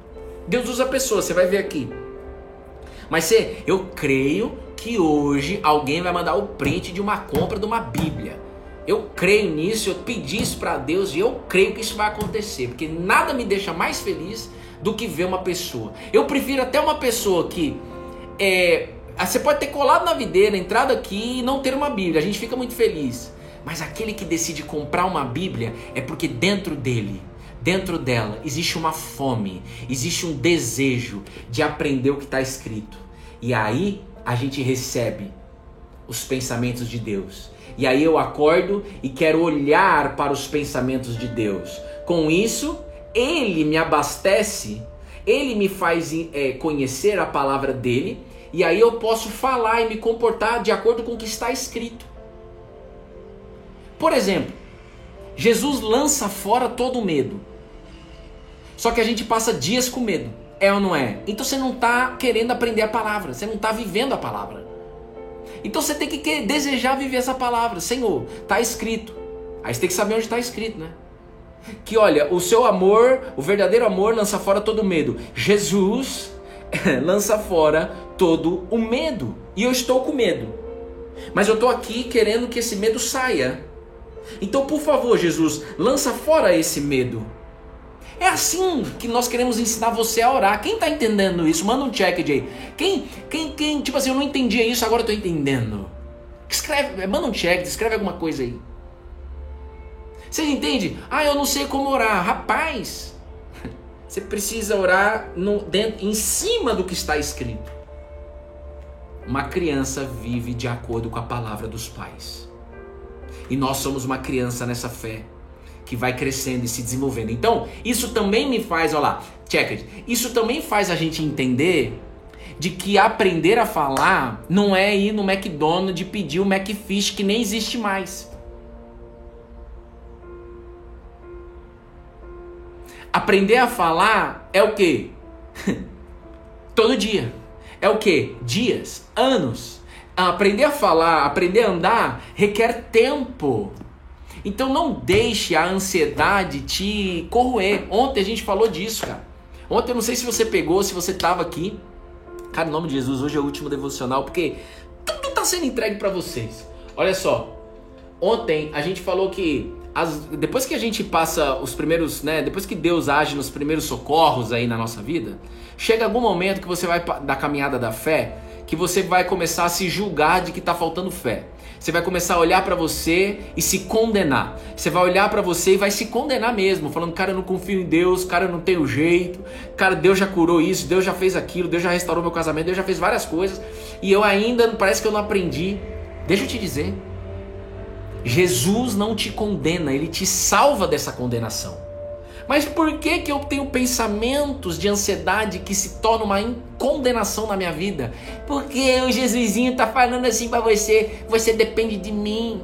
Deus usa pessoas, você vai ver aqui. Mas eu creio que hoje alguém vai mandar o print de uma compra de uma Bíblia. Eu creio nisso, eu pedi isso para Deus e eu creio que isso vai acontecer. Porque nada me deixa mais feliz do que ver uma pessoa. Eu prefiro até uma pessoa que... você pode ter colado na videira, entrado aqui e não ter uma Bíblia. A gente fica muito feliz. Mas aquele que decide comprar uma Bíblia é porque dentro dele, dentro dela, existe uma fome, existe um desejo de aprender o que está escrito. E aí a gente recebe os pensamentos de Deus. E aí eu acordo e quero olhar para os pensamentos de Deus. Com isso, Ele me abastece, Ele me faz conhecer a palavra dEle. E aí eu posso falar e me comportar de acordo com o que está escrito. Por exemplo, Jesus lança fora todo o medo. Só que a gente passa dias com medo. É ou não é? Então você não está querendo aprender a palavra. Você não está vivendo a palavra. Então você tem que desejar viver essa palavra. Senhor, está escrito. Aí você tem que saber onde está escrito, né? Que olha, o seu amor, o verdadeiro amor lança fora todo o medo. Jesus lança fora todo o medo. E eu estou com medo. Mas eu estou aqui querendo que esse medo saia. Então, por favor, Jesus, lança fora esse medo. É assim que nós queremos ensinar você a orar. Quem está entendendo isso? Manda um check aí. Quem, tipo assim, eu não entendia isso, agora eu estou entendendo. Escreve, manda um check, escreve alguma coisa aí. Vocês entendem? Eu não sei como orar. Rapaz, você precisa orar em cima do que está escrito. Uma criança vive de acordo com a palavra dos pais. E nós somos uma criança nessa fé, que vai crescendo e se desenvolvendo. Então, isso também me faz, olha lá, check it. Isso também faz a gente entender de que aprender a falar não é ir no McDonald's e pedir o McFish, que nem existe mais. Aprender a falar é o quê? Todo dia. É o quê? Dias, anos. Aprender a falar, aprender a andar requer tempo. Então não deixe a ansiedade te corroer. Ontem a gente falou disso, cara. Ontem eu não sei se você pegou, se você estava aqui. Cara, em nome de Jesus, hoje é o último devocional, porque tudo está sendo entregue para vocês. Olha só, ontem a gente falou que depois que a gente passa os primeiros, né? Depois que Deus age nos primeiros socorros aí na nossa vida, chega algum momento que você vai da caminhada da fé, que você vai começar a se julgar de que está faltando fé. Você vai começar a olhar para você e se condenar. Você vai olhar para você e vai se condenar mesmo, falando, cara, eu não confio em Deus, cara, eu não tenho jeito, cara, Deus já curou isso, Deus já fez aquilo, Deus já restaurou meu casamento, Deus já fez várias coisas, e eu ainda, parece que eu não aprendi. Deixa eu te dizer, Jesus não te condena, Ele te salva dessa condenação. Mas por que eu tenho pensamentos de ansiedade que se tornam uma condenação na minha vida? Porque o Jesusinho está falando assim para você, você depende de mim.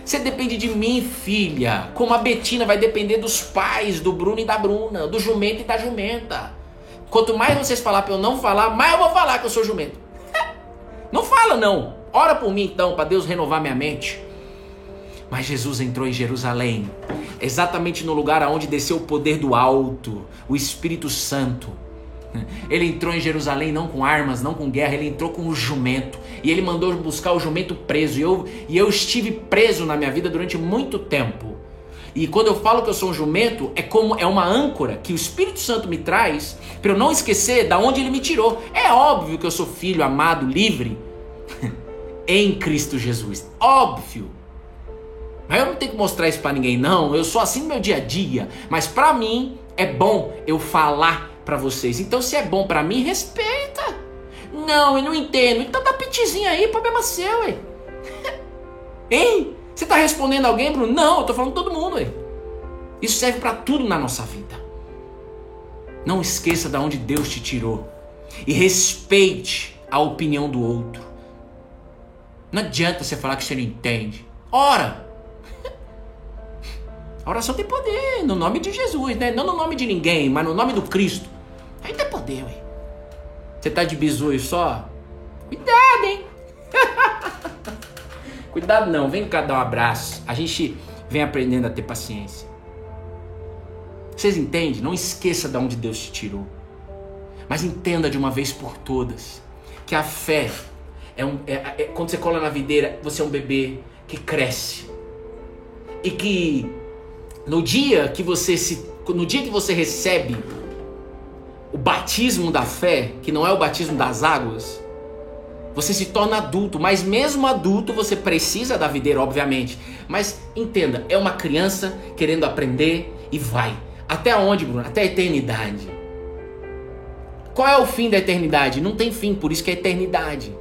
Você depende de mim, filha. Como a Betina vai depender dos pais, do Bruno e da Bruna, do jumento e da jumenta. Quanto mais vocês falar para eu não falar, mais eu vou falar que eu sou jumento. Não fala não. Ora por mim então, para Deus renovar minha mente. Mas Jesus entrou em Jerusalém, exatamente no lugar onde desceu o poder do alto, o Espírito Santo. Ele entrou em Jerusalém não com armas, não com guerra, ele entrou com o jumento. E ele mandou buscar o jumento preso. E eu estive preso na minha vida durante muito tempo. E quando eu falo que eu sou um jumento, é uma âncora que o Espírito Santo me traz para eu não esquecer de onde ele me tirou. É óbvio que eu sou filho amado, livre, em Cristo Jesus. Óbvio. Mas eu não tenho que mostrar isso pra ninguém, não. Eu sou assim no meu dia a dia. Mas pra mim, é bom eu falar pra vocês. Então, se é bom pra mim, respeita. Não, eu não entendo. Então dá pitizinho aí, problema seu, ué. Hein? Você tá respondendo alguém, Bruno? Não, eu tô falando todo mundo, ué. Isso serve pra tudo na nossa vida. Não esqueça de onde Deus te tirou. E respeite a opinião do outro. Não adianta você falar que você não entende. Ora! A oração tem poder, no nome de Jesus, né? Não no nome de ninguém, mas no nome do Cristo. Aí tem poder, ué. Você tá de bisoio só? Cuidado, hein? Cuidado não, vem cá dar um abraço. A gente vem aprendendo a ter paciência. Vocês entendem? Não esqueça de onde Deus te tirou. Mas entenda de uma vez por todas que a fé quando você cola na videira, você é um bebê que cresce. E que no dia que você recebe o batismo da fé, que não é o batismo das águas, você se torna adulto. Mas mesmo adulto você precisa da videira, obviamente. Mas entenda, é uma criança querendo aprender e vai. Até onde, Bruno? Até a eternidade. Qual é o fim da eternidade? Não tem fim, por isso que é eternidade.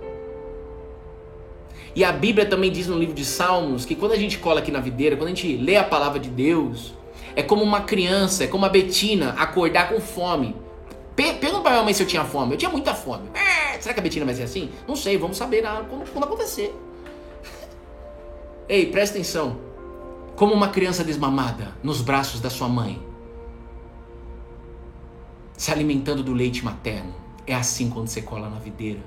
E a Bíblia também diz no livro de Salmos que quando a gente cola aqui na videira, quando a gente lê a palavra de Deus, é como uma criança, é como a Betina acordar com fome. Pergunta pra minha mãe se eu tinha fome. Eu tinha muita fome. Será que a Betina vai ser assim? Não sei, vamos saber quando acontecer. Ei, presta atenção. Como uma criança desmamada nos braços da sua mãe, se alimentando do leite materno. É assim quando você cola na videira.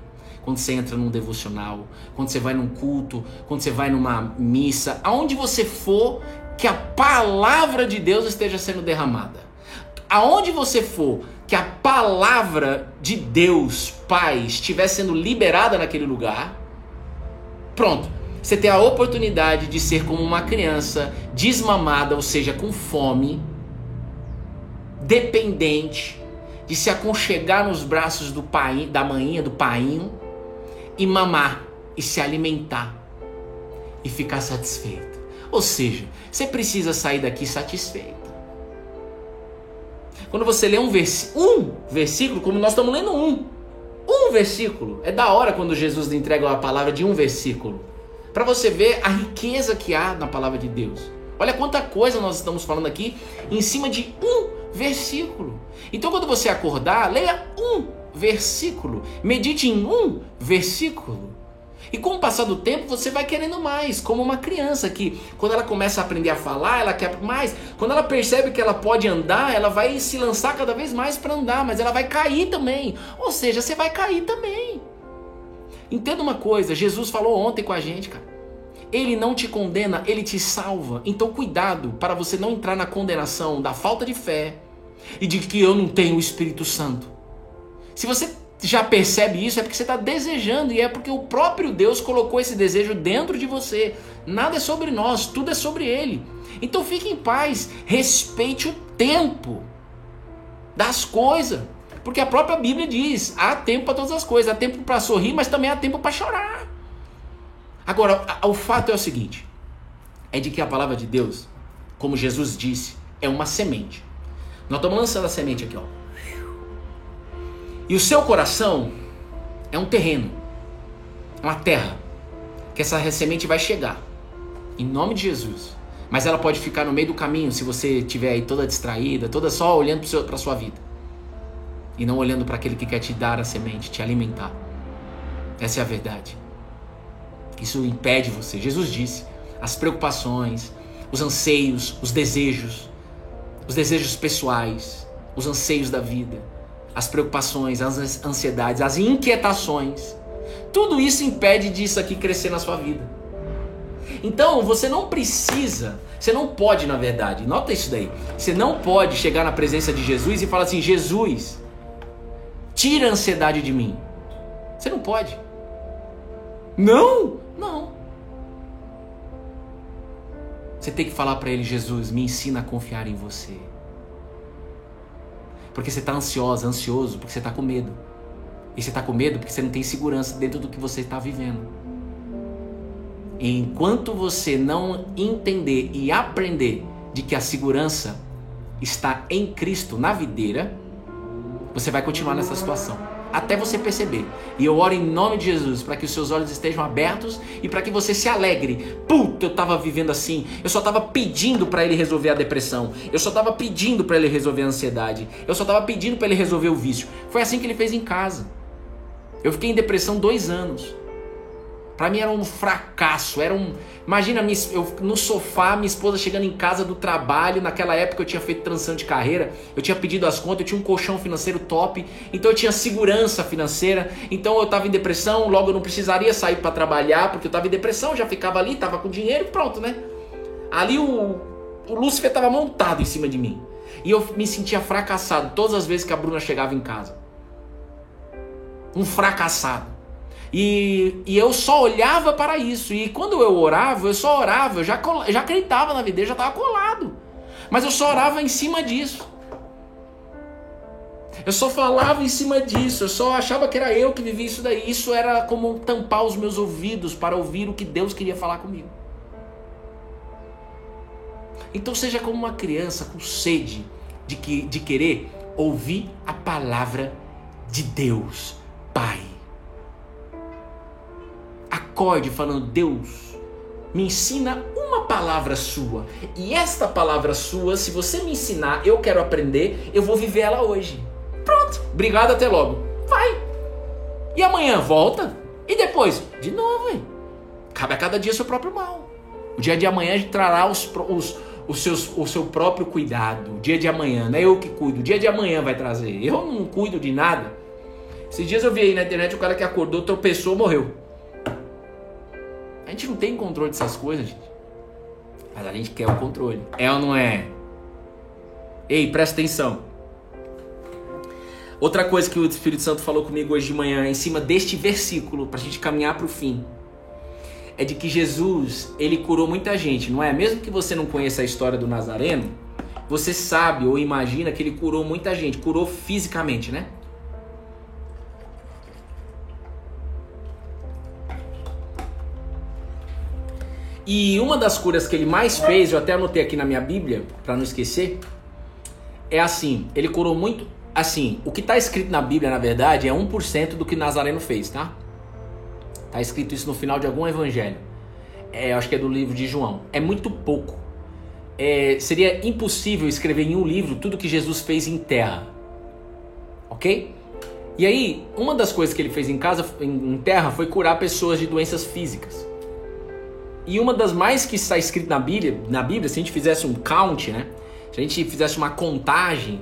Quando você entra num devocional, quando você vai num culto, quando você vai numa missa, aonde você for, que a palavra de Deus esteja sendo derramada. Aonde você for, que a palavra de Deus, Pai, estiver sendo liberada naquele lugar, pronto. Você tem a oportunidade de ser como uma criança desmamada, ou seja, com fome, dependente, de se aconchegar nos braços do pai, da maninha, do painho, e mamar, e se alimentar, e ficar satisfeito. Ou seja, você precisa sair daqui satisfeito. Quando você lê um versículo, como nós estamos lendo um versículo, é da hora quando Jesus entrega a palavra de um versículo, para você ver a riqueza que há na palavra de Deus. Olha quanta coisa nós estamos falando aqui em cima de um versículo. Então quando você acordar, leia um versículo, medite em um versículo. E com o passar do tempo você vai querendo mais, como uma criança que quando ela começa a aprender a falar, ela quer mais. Quando ela percebe que ela pode andar, ela vai se lançar cada vez mais para andar, mas ela vai cair também. Ou seja, você vai cair também. Entenda uma coisa, Jesus falou ontem com a gente, cara. Ele não te condena, ele te salva. Então cuidado para você não entrar na condenação da falta de fé e de que eu não tenho o Espírito Santo. Se você já percebe isso, é porque você está desejando, e é porque o próprio Deus colocou esse desejo dentro de você. Nada é sobre nós, tudo é sobre Ele. Então fique em paz, respeite o tempo das coisas, porque a própria Bíblia diz, há tempo para todas as coisas, há tempo para sorrir, mas também há tempo para chorar. Agora, o fato é o seguinte, é de que a palavra de Deus, como Jesus disse, é uma semente. Nós estamos lançando a semente aqui, ó. E o seu coração é um terreno, é uma terra, que essa semente vai chegar, em nome de Jesus. Mas ela pode ficar no meio do caminho, se você estiver aí toda distraída, toda só olhando para a sua vida. E não olhando para aquele que quer te dar a semente, te alimentar. Essa é a verdade. Isso impede você. Jesus disse, as preocupações, os anseios, os desejos pessoais, os anseios da vida, as preocupações, as ansiedades, as inquietações, tudo isso impede disso aqui crescer na sua vida. Então você não precisa, você não pode, na verdade, nota isso daí, você não pode chegar na presença de Jesus e falar assim, Jesus, tira a ansiedade de mim. Você não pode. Não. Você tem que falar para ele, Jesus, me ensina a confiar em você. Porque você está ansioso, porque você está com medo. E você está com medo porque você não tem segurança dentro do que você está vivendo. E enquanto você não entender e aprender de que a segurança está em Cristo, na videira, você vai continuar nessa situação. Até você perceber. E eu oro em nome de Jesus para que os seus olhos estejam abertos e para que você se alegre. Puta, eu estava vivendo assim. Eu só estava pedindo para ele resolver a depressão. Eu só estava pedindo para ele resolver a ansiedade. Eu só estava pedindo para ele resolver o vício. Foi assim que ele fez em casa. Eu fiquei em depressão 2 anos. Pra mim era um fracasso, imagina, eu no sofá, minha esposa chegando em casa do trabalho, naquela época eu tinha feito transição de carreira, eu tinha pedido as contas, eu tinha um colchão financeiro top, então eu tinha segurança financeira, então eu tava em depressão, logo eu não precisaria sair pra trabalhar, porque eu tava em depressão, já ficava ali, tava com dinheiro e pronto, né? Ali o Lúcifer tava montado em cima de mim, e eu me sentia fracassado todas as vezes que a Bruna chegava em casa. Um fracassado. E eu só olhava para isso. E quando eu orava, eu já acreditava na vida, eu já estava colado. Mas eu só orava em cima disso. Eu só falava em cima disso. Eu só achava que era eu que vivia isso daí. Isso era como tampar os meus ouvidos para ouvir o que Deus queria falar comigo. Então seja como uma criança com sede de querer ouvir a palavra de Deus, Pai. Acorde falando: Deus, me ensina uma palavra sua. E esta palavra sua, se você me ensinar, eu quero aprender, eu vou viver ela hoje. Pronto, obrigado, até logo. Vai. E amanhã volta. E depois, de novo, hein? Cabe a cada dia seu próprio mal. O dia de amanhã trará o seu próprio cuidado. O dia de amanhã, não é eu que cuido. O dia de amanhã vai trazer. Eu não cuido de nada. Esses dias eu vi aí na internet o cara que acordou, tropeçou, morreu. A gente não tem controle dessas coisas, gente. Mas a gente quer o controle. É ou não é? Ei, presta atenção. Outra coisa que o Espírito Santo falou comigo hoje de manhã, em cima deste versículo, pra gente caminhar pro fim, é de que Jesus, ele curou muita gente, não é? Mesmo que você não conheça a história do Nazareno, você sabe ou imagina que ele curou muita gente. Curou fisicamente, né? E uma das curas que ele mais fez, eu até anotei aqui na minha Bíblia, para não esquecer, é assim, ele curou muito, assim, o que está escrito na Bíblia, na verdade, é 1% do que Nazareno fez, tá? Tá escrito isso no final de algum evangelho. Eu acho que é do livro de João. É muito pouco. Seria impossível escrever em um livro tudo que Jesus fez em terra. Ok? E aí, uma das coisas que ele fez em terra, foi curar pessoas de doenças físicas. E uma das mais que está escrito na Bíblia, se a gente fizesse um count, né? Se a gente fizesse uma contagem,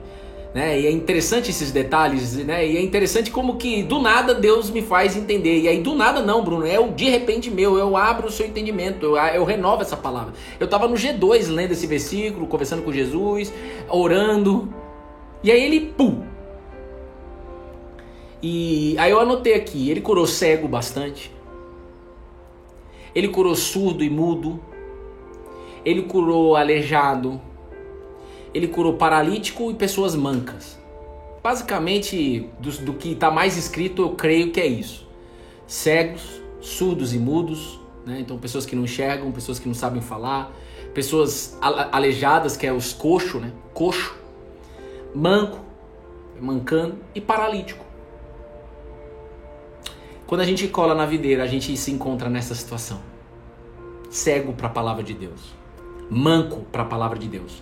né? E é interessante esses detalhes, né? E é interessante como que do nada Deus me faz entender. E aí do nada não, Bruno, é o de repente meu, eu abro o seu entendimento, eu renovo essa palavra. Eu estava no G2 lendo esse versículo, conversando com Jesus, orando, e aí ele, pum! E aí eu anotei aqui, ele curou cego bastante. Ele curou surdo e mudo. Ele curou aleijado. Ele curou paralítico e pessoas mancas. Basicamente, do que está mais escrito, eu creio que é isso. Cegos, surdos e mudos, né? Então pessoas que não enxergam, pessoas que não sabem falar, pessoas aleijadas, que é os coxo, né? Coxo, manco, mancando e paralítico. Quando a gente cola na videira, a gente se encontra nessa situação. Cego para a palavra de Deus. Manco para a palavra de Deus.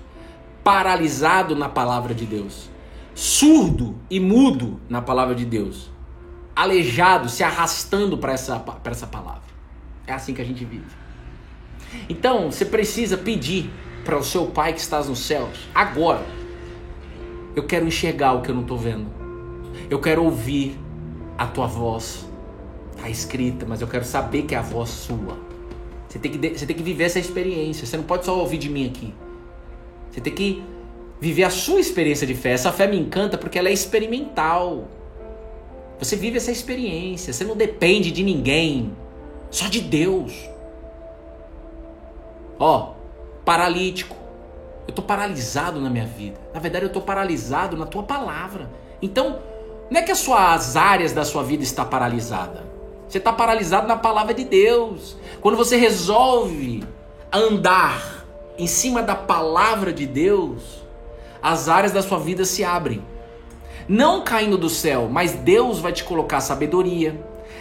Paralisado na palavra de Deus. Surdo e mudo na palavra de Deus. Aleijado, se arrastando para essa palavra. É assim que a gente vive. Então, você precisa pedir para o seu Pai que está nos céus, agora. Eu quero enxergar o que eu não estou vendo. Eu quero ouvir a tua voz. Está escrita, mas eu quero saber que é a voz sua. Você tem que viver essa experiência. Você não pode só ouvir de mim aqui. Você tem que viver a sua experiência de fé. Essa fé me encanta porque ela é experimental. Você vive essa experiência. Você não depende de ninguém. Só de Deus. Paralítico. Eu estou paralisado na minha vida. Na verdade, eu estou paralisado na tua palavra. Então, não é que as áreas da sua vida estão paralisadas. Você está paralisado na palavra de Deus. Quando você resolve andar em cima da palavra de Deus, as áreas da sua vida se abrem. Não caindo do céu, mas Deus vai te colocar sabedoria.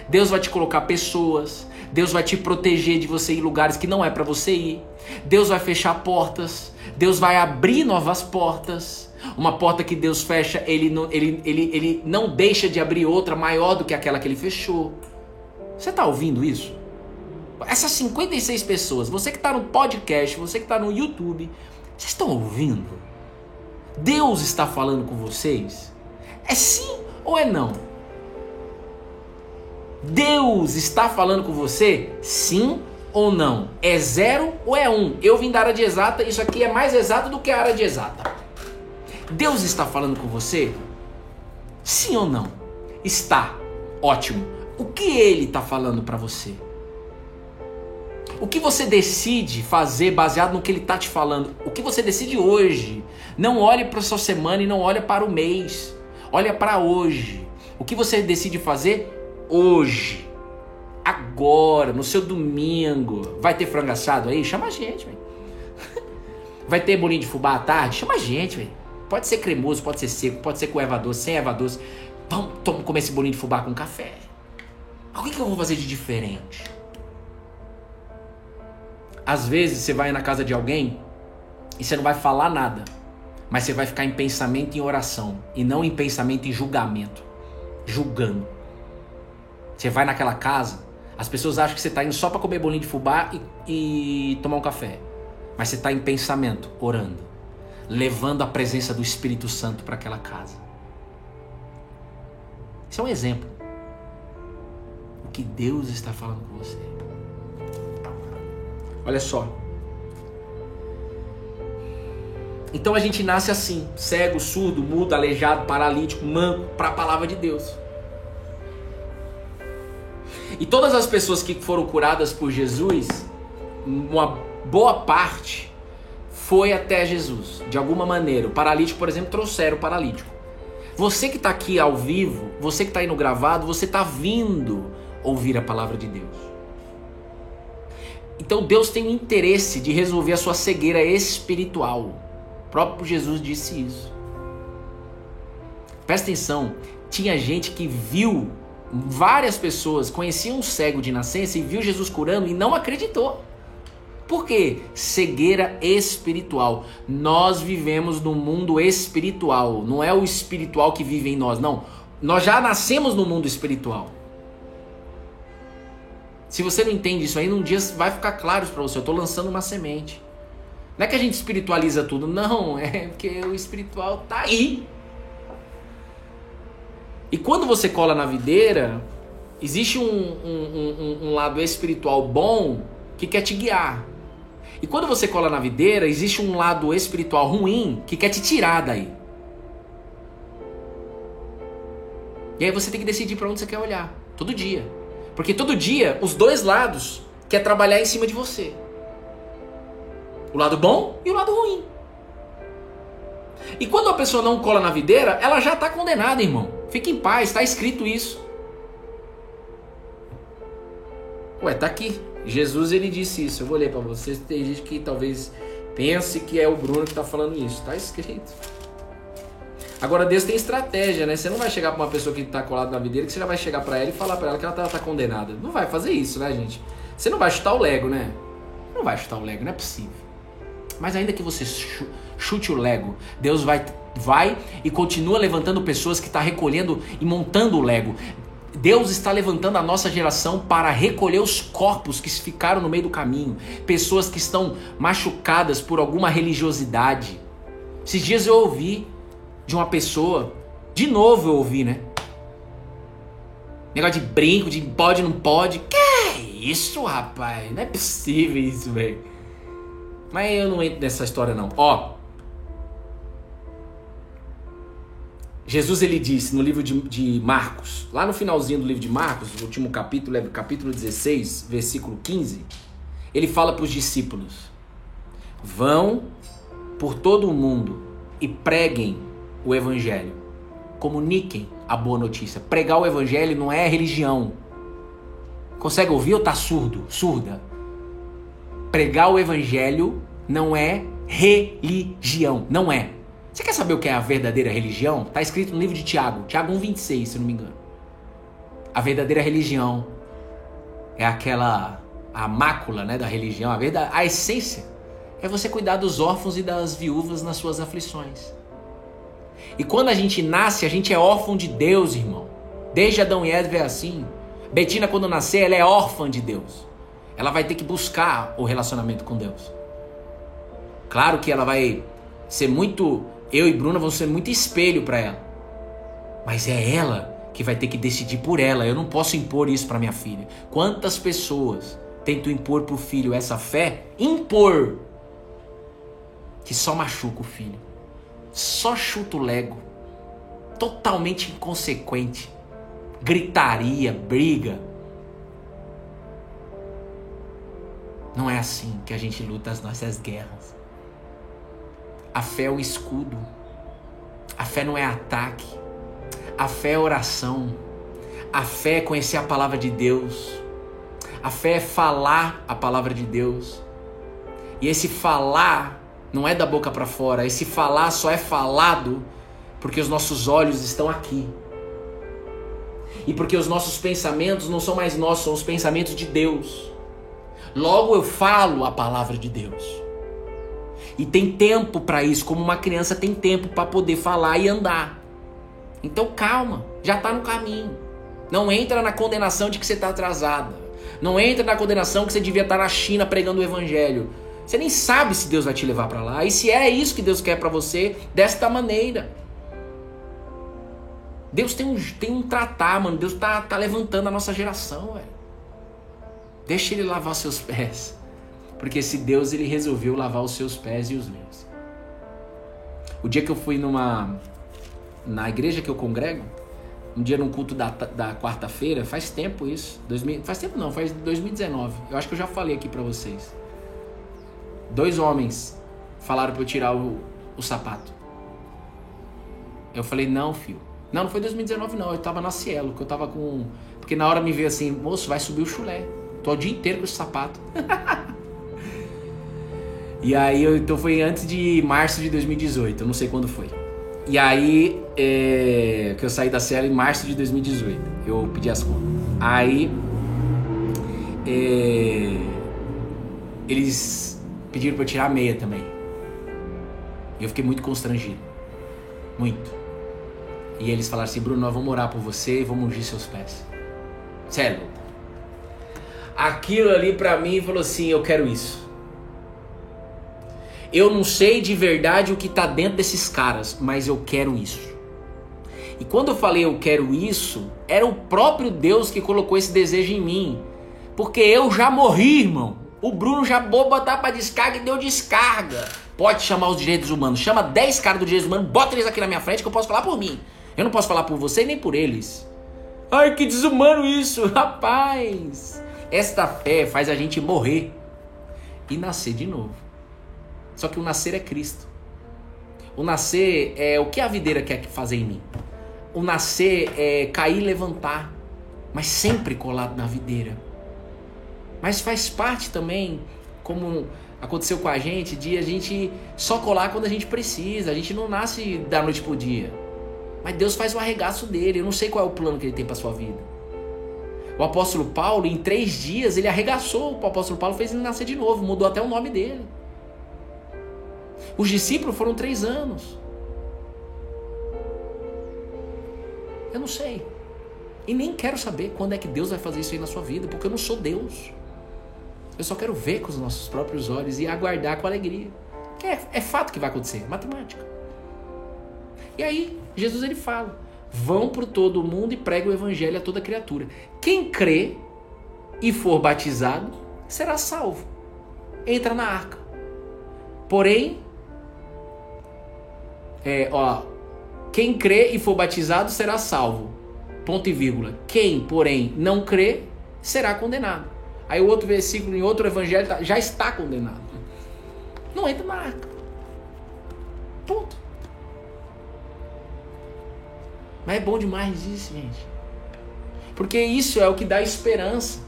Deus vai te colocar pessoas. Deus vai te proteger de você ir em lugares que não é para você ir. Deus vai fechar portas. Deus vai abrir novas portas. Uma porta que Deus fecha, ele não deixa de abrir outra maior do que aquela que ele fechou. Você está ouvindo isso? Essas 56 pessoas, você que está no podcast, você que está no YouTube, vocês estão ouvindo? Deus está falando com vocês? É sim ou é não? Deus está falando com você? Sim ou não? É 0 ou é 1? Eu vim da área de exata, isso aqui é mais exato do que a área de exata. Deus está falando com você? Sim ou não? Está. Ótimo. O que Ele está falando para você? O que você decide fazer baseado no que Ele está te falando? O que você decide hoje? Não olhe para a sua semana e não olhe para o mês. Olha para hoje. O que você decide fazer hoje? Agora, no seu domingo. Vai ter frango assado aí? Chama a gente, velho. Vai ter bolinho de fubá à tarde? Chama a gente, velho. Pode ser cremoso, pode ser seco, pode ser com erva doce, sem erva doce. Vamos comer esse bolinho de fubá com café. O que eu vou fazer de diferente? Às vezes você vai na casa de alguém e você não vai falar nada, mas você vai ficar em pensamento e em oração, e não em pensamento e julgamento, julgando. Você vai naquela casa, as pessoas acham que você está indo só para comer bolinho de fubá e tomar um café, mas você está em pensamento, orando, levando a presença do Espírito Santo para aquela casa. Esse é um exemplo. O que Deus está falando com você. Olha só. Então a gente nasce assim, cego, surdo, mudo, aleijado, paralítico, manco, para a palavra de Deus. E todas as pessoas que foram curadas por Jesus, uma boa parte foi até Jesus, de alguma maneira. O paralítico, por exemplo, trouxeram o paralítico. Você que está aqui ao vivo, você que está aí no gravado, você está vindo ouvir a palavra de Deus. Então Deus tem um interesse de resolver a sua cegueira espiritual. O próprio Jesus disse isso. Presta atenção, tinha gente que viu, várias pessoas conheciam um cego de nascença e viu Jesus curando e não acreditou. Por quê? Cegueira espiritual. Nós vivemos no mundo espiritual. Não é o espiritual que vive em nós, não. Nós já nascemos no mundo espiritual. Se você não entende isso aí, num dia vai ficar claro para você. Eu estou lançando uma semente. Não é que a gente espiritualiza tudo, não. É porque o espiritual tá aí. E quando você cola na videira, existe um lado espiritual bom que quer te guiar. E quando você cola na videira, existe um lado espiritual ruim que quer te tirar daí. E aí você tem que decidir para onde você quer olhar, todo dia. Porque todo dia, os dois lados querem trabalhar em cima de você. O lado bom e o lado ruim. E quando a pessoa não cola na videira, ela já está condenada, irmão. Fique em paz, está escrito isso. Ué, tá aqui. Jesus, ele disse isso. Eu vou ler para vocês. Tem gente que talvez pense que é o Bruno que está falando isso. Está escrito. Agora, Deus tem estratégia, né? Você não vai chegar para uma pessoa que está colada na videira, que você já vai chegar para ela e falar para ela que ela está condenada. Não vai fazer isso, né, gente? Você não vai chutar o Lego, né? Não vai chutar o Lego, não é possível. Mas ainda que você chute o Lego, Deus vai e continua levantando pessoas que estão recolhendo e montando o Lego. Deus está levantando a nossa geração para recolher os corpos que ficaram no meio do caminho. Pessoas que estão machucadas por alguma religiosidade. Esses dias eu ouvi de uma pessoa, de novo eu ouvi, né? Negócio de brinco, de pode, não pode. Que isso, rapaz? Não é possível isso, velho. Mas eu não entro nessa história, não. Ó. Jesus, ele disse no livro de Marcos, lá no finalzinho do livro de Marcos, o último capítulo, capítulo 16, versículo 15, ele fala para os discípulos: vão por todo o mundo e preguem o evangelho. Comuniquem a boa notícia. Pregar o evangelho não é religião. Consegue ouvir ou tá surdo? Surda? Pregar o evangelho não é religião. Não é. Você quer saber o que é a verdadeira religião? Está escrito no livro de Tiago. Tiago 1,26, se não me engano. A verdadeira religião é a mácula, né, da religião. A essência é você cuidar dos órfãos e das viúvas nas suas aflições. E quando a gente nasce, a gente é órfão de Deus, irmão. Desde Adão e Eva é assim. Betina, quando nascer, ela é órfã de Deus. Ela vai ter que buscar o relacionamento com Deus. Claro que ela vai ser muito... Eu e Bruna vamos ser muito espelho para ela. Mas é ela que vai ter que decidir por ela. Eu não posso impor isso para minha filha. Quantas pessoas tentam impor pro filho essa fé? Impor! Que só machuca o filho. Só chuta o lego. Totalmente inconsequente. Gritaria, briga. Não é assim que a gente luta as nossas guerras. A fé é um escudo. A fé não é ataque. A fé é oração. A fé é conhecer a palavra de Deus. A fé é falar a palavra de Deus. E esse falar não é da boca para fora. Esse falar só é falado porque os nossos olhos estão aqui. E porque os nossos pensamentos não são mais nossos, são os pensamentos de Deus. Logo eu falo a palavra de Deus. E tem tempo para isso, como uma criança tem tempo para poder falar e andar. Então calma, já está no caminho. Não entra na condenação de que você está atrasada. Não entra na condenação que você devia estar na China pregando o evangelho. Você nem sabe se Deus vai te levar para lá. E se é isso que Deus quer para você, desta maneira. Deus tem um tratar, mano. Deus tá levantando a nossa geração, velho. Deixa ele lavar seus pés. Porque esse Deus, ele resolveu lavar os seus pés e os meus. O dia que eu fui na igreja que eu congrego, um dia num culto da quarta-feira, faz tempo isso. Faz tempo não, faz 2019. Eu acho que eu já falei aqui pra vocês. 2 homens falaram pra eu tirar o sapato. Eu falei, não, filho. Não foi 2019 não, eu tava na Cielo, que eu tava com... Porque na hora me veio assim, moço, vai subir o chulé. Tô o dia inteiro com esse sapato. E aí, então foi antes de março de 2018, eu não sei quando foi. E aí, que eu saí da Cielo em março de 2018, eu pedi as contas. Aí, eles pediram pra eu tirar a meia também. E eu fiquei muito constrangido. Muito. E eles falaram assim, Bruno, nós vamos orar por você e vamos ungir seus pés. Sério. Aquilo ali pra mim falou assim, eu quero isso. Eu não sei de verdade o que tá dentro desses caras, mas eu quero isso. E quando eu falei eu quero isso, era o próprio Deus que colocou esse desejo em mim. Porque eu já morri, irmão. O Bruno já vou botar pra descarga e deu descarga. Pode chamar os direitos humanos. Chama 10 caras do direitos humanos, bota eles aqui na minha frente que eu posso falar por mim. Eu não posso falar por você nem por eles. Ai, que desumano isso, rapaz. Esta fé faz a gente morrer e nascer de novo. Só que o nascer é Cristo. O nascer é o que a videira quer fazer em mim. O nascer é cair e levantar, mas sempre colado na videira. Mas faz parte também, como aconteceu com a gente, de a gente só colar quando a gente precisa. A gente não nasce da noite pro dia. Mas Deus faz o arregaço dele. Eu não sei qual é o plano que ele tem para sua vida. O apóstolo Paulo, em 3 dias, ele arregaçou. O apóstolo Paulo fez ele nascer de novo. Mudou até o nome dele. Os discípulos foram 3 anos. Eu não sei. E nem quero saber quando é que Deus vai fazer isso aí na sua vida. Porque eu não sou Deus. Eu só quero ver com os nossos próprios olhos e aguardar com alegria. Que é fato que vai acontecer. Matemática. E aí, Jesus ele fala, vão por todo o mundo e preguem o evangelho a toda criatura. Quem crê e for batizado, será salvo. Entra na arca. Porém, quem crê e for batizado, será salvo. Ponto e vírgula. Quem, porém, não crê, será condenado. Aí o outro versículo, em outro evangelho, já está condenado. Não entra na arca. Ponto. Mas é bom demais isso, gente. Porque isso é o que dá esperança.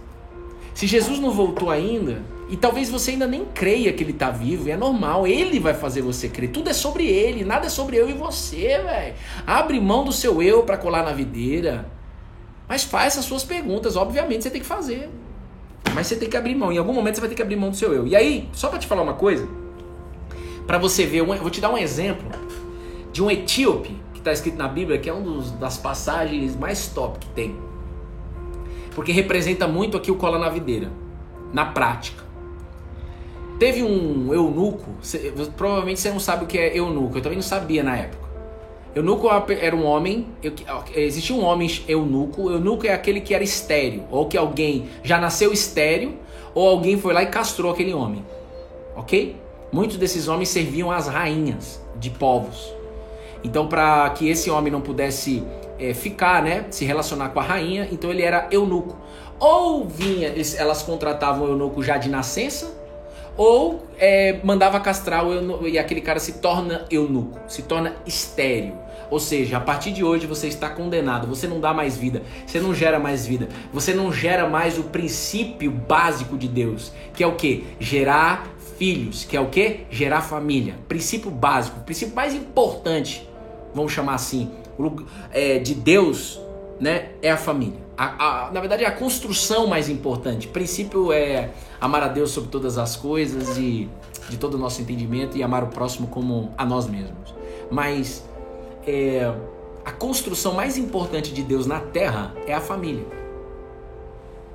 Se Jesus não voltou ainda, e talvez você ainda nem creia que ele está vivo, é normal, ele vai fazer você crer. Tudo é sobre ele, nada é sobre eu e você, velho. Abre mão do seu eu para colar na videira. Mas faça as suas perguntas, obviamente você tem que fazer. Mas você tem que abrir mão, em algum momento você vai ter que abrir mão do seu eu. E aí, só para te falar uma coisa, para você ver, eu vou te dar um exemplo de um etíope, que está escrito na Bíblia, que é uma das passagens mais top que tem. Porque representa muito aqui o cola na videira. na prática. Teve um eunuco, provavelmente você não sabe o que é eunuco, eu também não sabia na época. Eunuco era um homem, existia um homem eunuco. Eunuco é aquele que era estéril, ou que alguém já nasceu estéril, ou alguém foi lá e castrou aquele homem, ok? Muitos desses homens serviam as rainhas de povos. Então, para que esse homem não pudesse ficar, né, se relacionar com a rainha, então ele era eunuco. Ou elas contratavam o eunuco já de nascença, ou mandava castrar o eunuco, e aquele cara se torna eunuco, se torna estéril. Ou seja, a partir de hoje você está condenado, você não dá mais vida, você não gera mais vida, você não gera mais o princípio básico de Deus, que é o quê? Gerar filhos, que é o quê? Gerar família. Princípio básico, o princípio mais importante, vamos chamar assim, de Deus, né, é a família. Na verdade é a construção mais importante. O princípio é amar a Deus sobre todas as coisas e de todo o nosso entendimento e amar o próximo como a nós mesmos. Mas a construção mais importante de Deus na terra é a família.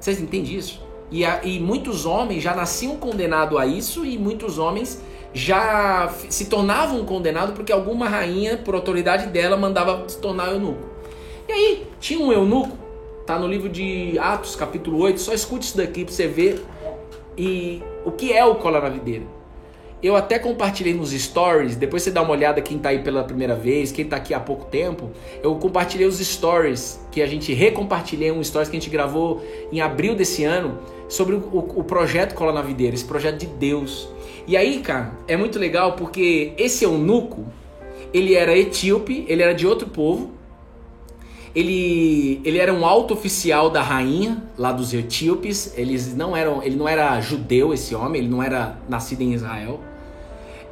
Vocês entendem isso? E muitos homens já nasciam condenados a isso, e muitos homens já se tornavam condenados porque alguma rainha, por autoridade dela, mandava se tornar eunuco. E aí, tinha um eunuco, tá no livro de Atos, capítulo 8, só escute isso daqui pra você ver o que é o cola na videira. Eu até compartilhei nos stories, depois você dá uma olhada quem tá aí pela primeira vez, quem tá aqui há pouco tempo, eu compartilhei os stories, que a gente recompartilhei um stories que a gente gravou em abril desse ano, sobre o projeto Cola na Videira, esse projeto de Deus. E aí, cara, é muito legal porque esse eunuco, ele era etíope, ele era de outro povo, ele era um alto oficial da rainha, lá dos etíopes. Ele não era judeu, esse homem, ele não era nascido em Israel.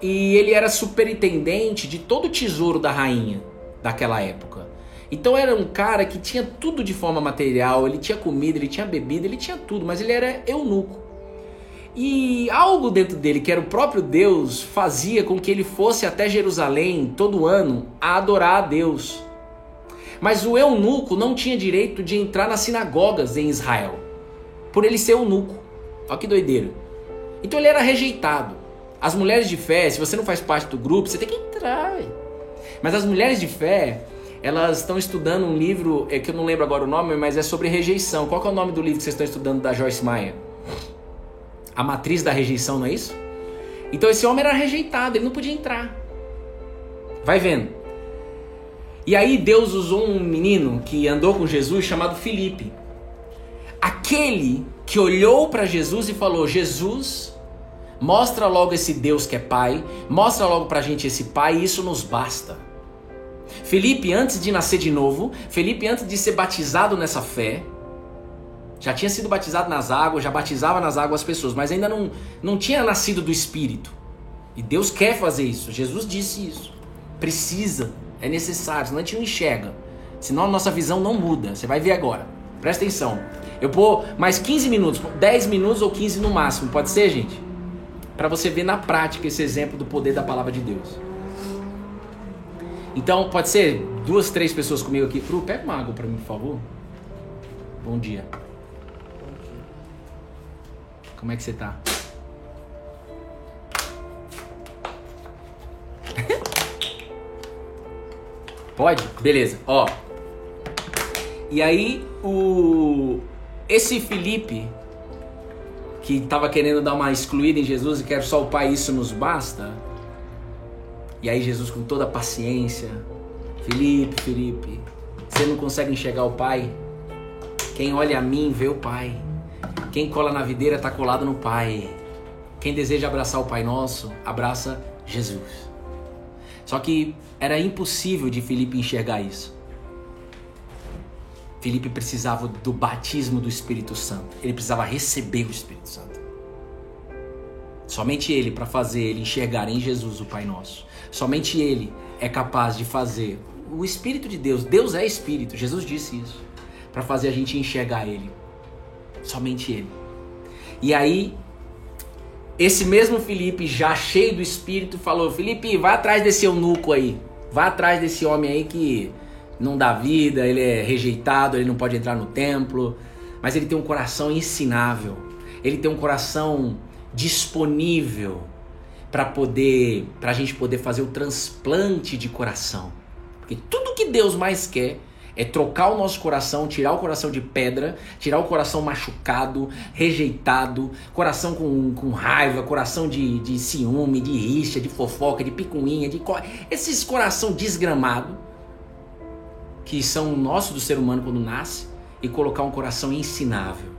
E ele era superintendente de todo o tesouro da rainha daquela época. Então era um cara que tinha tudo de forma material, ele tinha comida, ele tinha bebida, ele tinha tudo, mas ele era eunuco. E algo dentro dele, que era o próprio Deus, fazia com que ele fosse até Jerusalém todo ano a adorar a Deus. Mas o eunuco não tinha direito de entrar nas sinagogas em Israel, por ele ser eunuco. Olha que doideira. Então ele era rejeitado. As mulheres de fé, se você não faz parte do grupo, você tem que entrar. Mas as mulheres de fé, elas estão estudando um livro, que eu não lembro agora o nome, mas é sobre rejeição. Qual que é o nome do livro que vocês estão estudando da Joyce Meyer? A Matriz da Rejeição, não é isso? Então esse homem era rejeitado, ele não podia entrar. Vai vendo. E aí Deus usou um menino que andou com Jesus chamado Filipe. Aquele que olhou para Jesus e falou: Jesus, mostra logo esse Deus que é Pai, mostra logo pra gente esse Pai, e isso nos basta. Filipe, antes de nascer de novo, Filipe, antes de ser batizado nessa fé, já tinha sido batizado nas águas, já batizava nas águas as pessoas, mas ainda não tinha nascido do Espírito. E Deus quer fazer isso, Jesus disse isso. Precisa, é necessário, senão a gente não enxerga. Senão a nossa visão não muda, você vai ver agora. Presta atenção. Eu vou mais 15 minutos, 10 minutos ou 15 no máximo, pode ser, gente? Para você ver na prática esse exemplo do poder da palavra de Deus. Então, pode ser 2, 3 pessoas comigo aqui. Cru, pega uma água para mim, por favor. Bom dia. Como é que você tá? Pode? Beleza. Ó. E aí, esse Filipe, que estava querendo dar uma excluída em Jesus e quer só o Pai, isso nos basta. E aí Jesus, com toda a paciência: Filipe, você não consegue enxergar o Pai? Quem olha a mim vê o Pai. Quem cola na videira está colado no Pai. Quem deseja abraçar o Pai Nosso, abraça Jesus. Só que era impossível de Filipe enxergar isso. Filipe precisava do batismo do Espírito Santo. Ele precisava receber o Espírito Santo. Somente ele, para fazer ele enxergar em Jesus o Pai Nosso. Somente ele é capaz de fazer o Espírito de Deus. Deus é Espírito, Jesus disse isso. Para fazer a gente enxergar ele. Somente ele. E aí, esse mesmo Filipe, já cheio do Espírito, falou: Filipe, vai atrás desse eunuco aí. Vai atrás desse homem aí que não dá vida, ele é rejeitado, ele não pode entrar no templo, mas ele tem um coração ensinável. ele tem um coração disponível para a gente poder fazer o transplante de coração. Porque tudo que Deus mais quer é trocar o nosso coração, tirar o coração de pedra, tirar o coração machucado, rejeitado, coração com raiva, coração de ciúme, de rixa, de fofoca, de picuinha, esses coração desgramado, que são nossos do ser humano quando nasce, e colocar um coração ensinável,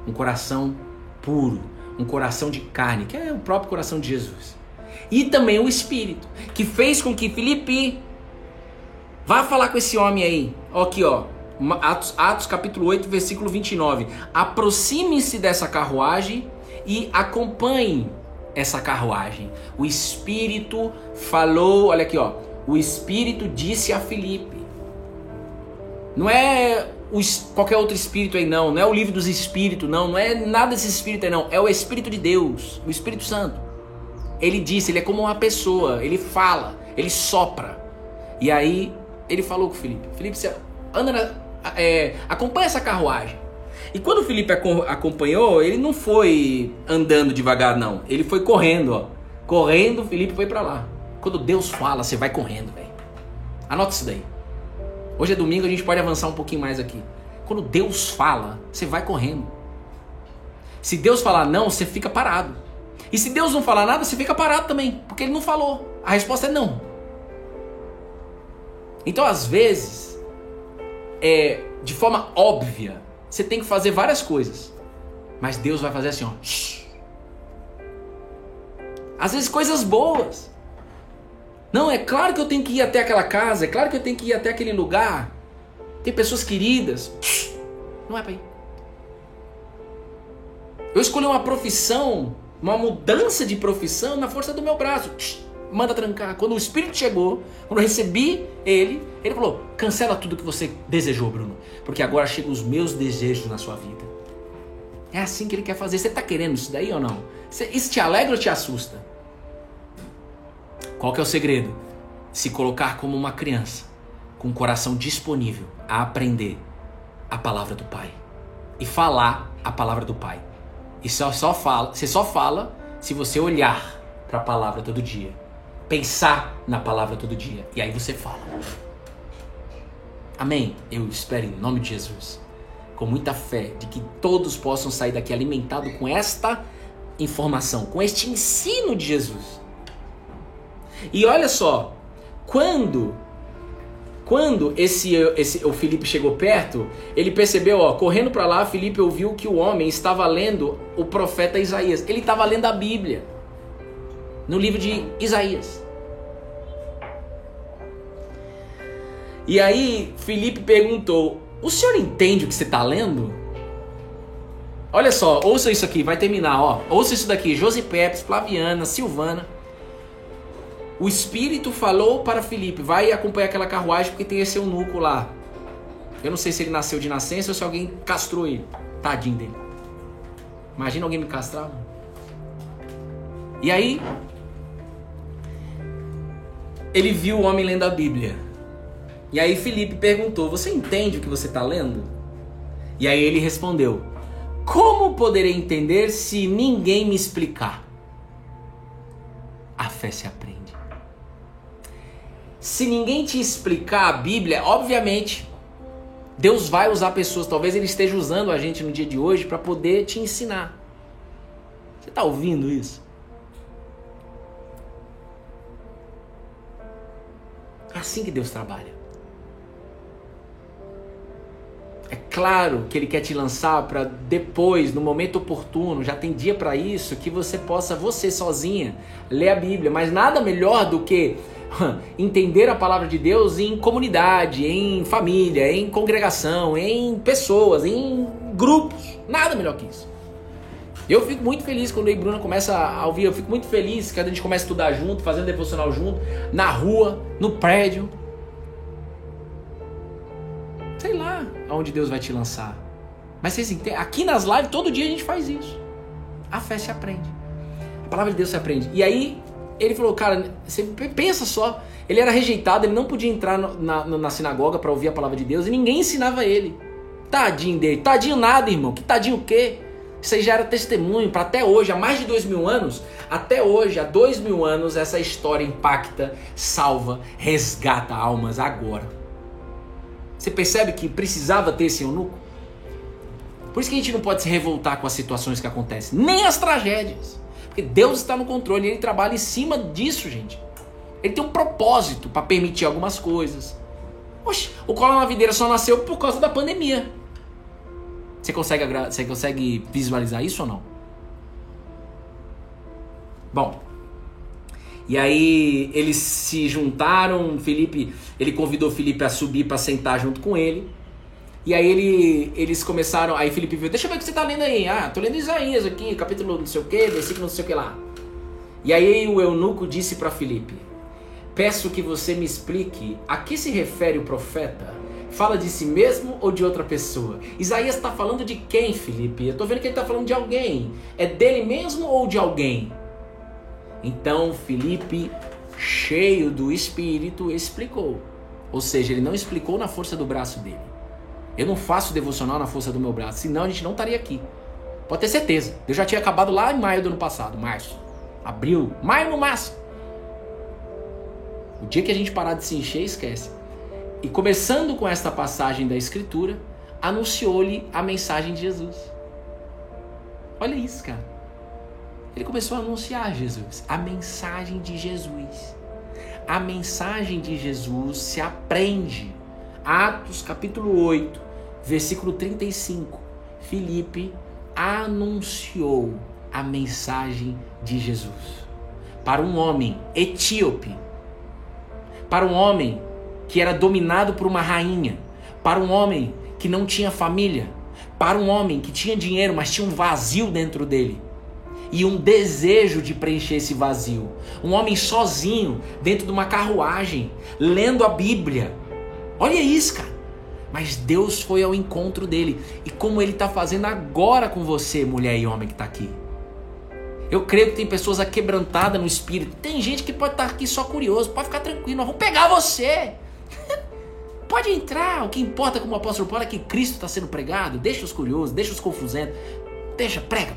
um coração puro, um coração de carne, que é o próprio coração de Jesus. E também o Espírito, que fez com que Filipe vá falar com esse homem aí. Aqui, ó. Atos capítulo 8, versículo 29. Aproxime-se dessa carruagem e acompanhe essa carruagem. O Espírito falou, olha aqui, ó. O Espírito disse a Filipe. Não é qualquer outro espírito aí não. Não é o livro dos espíritos, não. Não é nada desse espírito aí não. É o Espírito de Deus, o Espírito Santo. Ele disse, ele é como uma pessoa. Ele fala, ele sopra. E aí ele falou com o Filipe. Filipe, você anda acompanha essa carruagem. E quando o Filipe acompanhou, ele não foi andando devagar, não. Ele foi correndo, ó. Correndo, o Filipe foi pra lá. Quando Deus fala, você vai correndo, velho. Anota isso daí. Hoje é domingo, a gente pode avançar um pouquinho mais aqui. Quando Deus fala, você vai correndo. Se Deus falar não, você fica parado. E se Deus não falar nada, você fica parado também. Porque Ele não falou. A resposta é não. Então, às vezes, de forma óbvia, você tem que fazer várias coisas. Mas Deus vai fazer assim, ó. Shh. Às vezes, coisas boas. Não, é claro que eu tenho que ir até aquela casa. É claro que eu tenho que ir até aquele lugar. Tem pessoas queridas. Shh. Não é pra ir. Eu escolhi uma profissão, uma mudança de profissão na força do meu braço. Shh. Manda trancar. Quando o Espírito chegou, quando eu recebi ele falou, cancela tudo que você desejou, Bruno, porque agora chegam os meus desejos na sua vida. É assim que ele quer fazer. Você está querendo isso daí ou não? Isso te alegra ou te assusta? Qual que é o segredo? Se colocar como uma criança, com o coração disponível a aprender a palavra do Pai e falar a palavra do Pai. E você só fala se você olhar para a palavra todo dia. Pensar na palavra todo dia. E aí você fala. Amém? Eu espero em nome de Jesus, com muita fé, de que todos possam sair daqui alimentados com esta informação, com este ensino de Jesus. E olha só, quando o Filipe chegou perto, ele percebeu, ó, correndo para lá, Filipe ouviu que o homem estava lendo o profeta Isaías. Ele estava lendo a Bíblia. No livro de Isaías. E aí, Filipe perguntou, o senhor entende o que você está lendo? Olha só, ouça isso aqui, vai terminar, ó. Ouça isso daqui, Josipepes, Flaviana, Silvana. O Espírito falou para Filipe, vai acompanhar aquela carruagem porque tem esse eunuco lá. Eu não sei se ele nasceu de nascença ou se alguém castrou ele. Tadinho dele. Imagina alguém me castrar, mano. E aí, ele viu o homem lendo a Bíblia. E aí Filipe perguntou, você entende o que você está lendo? E aí ele respondeu, como poderei entender se ninguém me explicar? A fé se aprende. Se ninguém te explicar a Bíblia, obviamente, Deus vai usar pessoas, talvez Ele esteja usando a gente no dia de hoje para poder te ensinar. Você está ouvindo isso? É assim que Deus trabalha. É claro que Ele quer te lançar para depois, no momento oportuno, já tem dia para isso, que você possa, você sozinha, ler a Bíblia. Mas nada melhor do que entender a palavra de Deus em comunidade, em família, em congregação, em pessoas, em grupos. Nada melhor que isso. Eu fico muito feliz quando eu e Bruna começa a ouvir. Eu fico muito feliz quando a gente começa a estudar junto, fazendo devocional junto, na rua, no prédio. Sei lá aonde Deus vai te lançar. Mas vocês entendem? Aqui nas lives, todo dia a gente faz isso. A fé se aprende. A palavra de Deus se aprende. E aí, ele falou, cara, você pensa só. Ele era rejeitado, ele não podia entrar na sinagoga para ouvir a palavra de Deus. E ninguém ensinava ele. Tadinho dele. Tadinho nada, irmão. Que tadinho o quê? Isso aí já era testemunho para até hoje, há mais de 2000 anos, até hoje, há 2000 anos, essa história impacta, salva, resgata almas agora. Você percebe que precisava ter esse eunuco? Por isso que a gente não pode se revoltar com as situações que acontecem, nem as tragédias. Porque Deus está no controle, Ele trabalha em cima disso, gente. Ele tem um propósito para permitir algumas coisas. Oxe, o Cola na Videira só nasceu por causa da pandemia. Você consegue visualizar isso ou não? Bom, e aí eles se juntaram, ele convidou o Felipe a subir para sentar junto com ele. E aí eles começaram, aí Felipe viu, deixa eu ver o que você tá lendo aí. Ah, tô lendo Isaías aqui, capítulo não sei o que, versículo não sei o que lá. E aí o eunuco disse para Felipe, peço que você me explique a que se refere o profeta. Fala de si mesmo ou de outra pessoa? Isaías está falando de quem, Felipe? Eu estou vendo que ele está falando de alguém. É dele mesmo ou de alguém? Então Felipe, cheio do Espírito, explicou. Ou seja, ele não explicou na força do braço dele. Eu não faço devocional na força do meu braço, senão a gente não estaria aqui. Pode ter certeza. Eu já tinha acabado lá em maio do ano passado, março, abril, maio no máximo. O dia que a gente parar de se encher, esquece. E começando com esta passagem da Escritura, anunciou-lhe a mensagem de Jesus. Olha isso, cara. Ele começou a anunciar Jesus, a mensagem de Jesus. A mensagem de Jesus se aprende. Atos capítulo 8, versículo 35. Filipe anunciou a mensagem de Jesus para um homem etíope, para um homem que era dominado por uma rainha, para um homem que não tinha família, para um homem que tinha dinheiro, mas tinha um vazio dentro dele e um desejo de preencher esse vazio. Um homem sozinho, dentro de uma carruagem, lendo a Bíblia. Olha isso, cara. Mas Deus foi ao encontro dele. E como ele está fazendo agora com você, mulher e homem que está aqui. Eu creio que tem pessoas aquebrantadas no espírito. Tem gente que pode estar aqui só curioso. Pode ficar tranquilo, nós vamos pegar você. Pode entrar. O que importa, como o apóstolo Paulo, é que Cristo está sendo pregado. Deixa os curiosos, deixa os confusentos. Deixa, prega.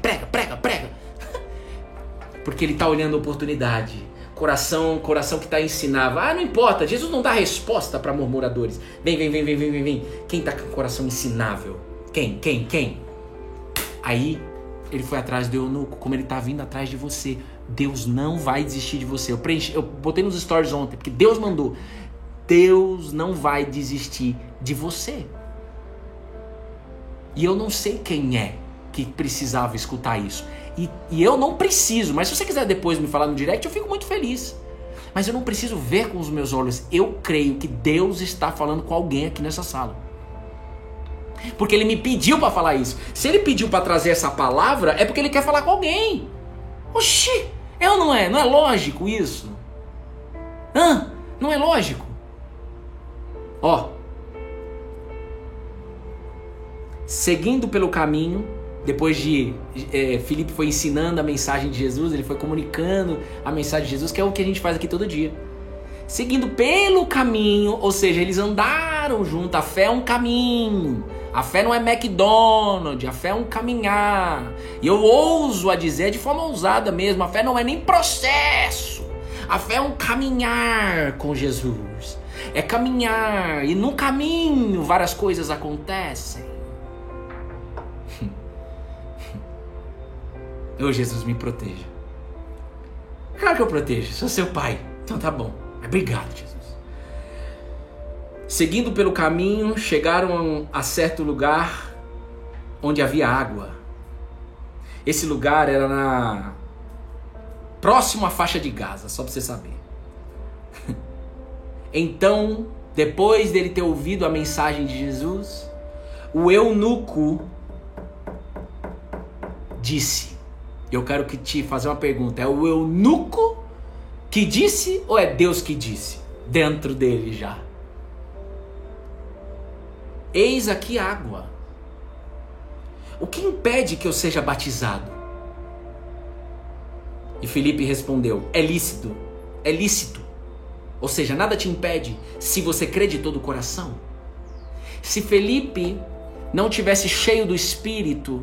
Porque ele está olhando a oportunidade. Coração que está ensinado. Ah, não importa. Jesus não dá resposta para murmuradores. Vem. Quem está com o coração ensinável? Quem? Aí ele foi atrás do eunuco. Como ele está vindo atrás de você. Deus não vai desistir de você. Eu botei nos stories ontem, porque Deus mandou. Deus não vai desistir de você. E eu não sei quem é que precisava escutar isso. E eu não preciso, mas se você quiser depois me falar no direct, eu fico muito feliz. Mas eu não preciso ver com os meus olhos. Eu creio que Deus está falando com alguém aqui nessa sala. Porque ele me pediu para falar isso. Se ele pediu para trazer essa palavra, é porque ele quer falar com alguém. Oxi, é ou não é? Não é lógico isso? Não é lógico? Ó, seguindo pelo caminho, depois de Filipe foi ensinando a mensagem de Jesus, ele foi comunicando a mensagem de Jesus, que é o que a gente faz aqui todo dia. Seguindo pelo caminho, ou seja, eles andaram junto. A fé é um caminho. A fé não é McDonald's, a fé é um caminhar. E eu ouso a dizer de forma ousada mesmo, a fé não é nem processo. A fé é um caminhar com Jesus. É caminhar, e no caminho várias coisas acontecem. Ô Jesus, me proteja. Claro que eu protejo, sou seu pai. Então tá bom, obrigado, Jesus. Seguindo pelo caminho, chegaram a certo lugar onde havia água. Esse lugar era próximo à faixa de Gaza, só pra você saber. Então, depois dele ter ouvido a mensagem de Jesus, o eunuco disse, eu quero que te fazer uma pergunta, é o eunuco que disse ou é Deus que disse? Dentro dele já. Eis aqui água. O que impede que eu seja batizado? E Filipe respondeu, é lícito. Ou seja, nada te impede se você crê de todo o coração. Se Filipe não tivesse cheio do Espírito,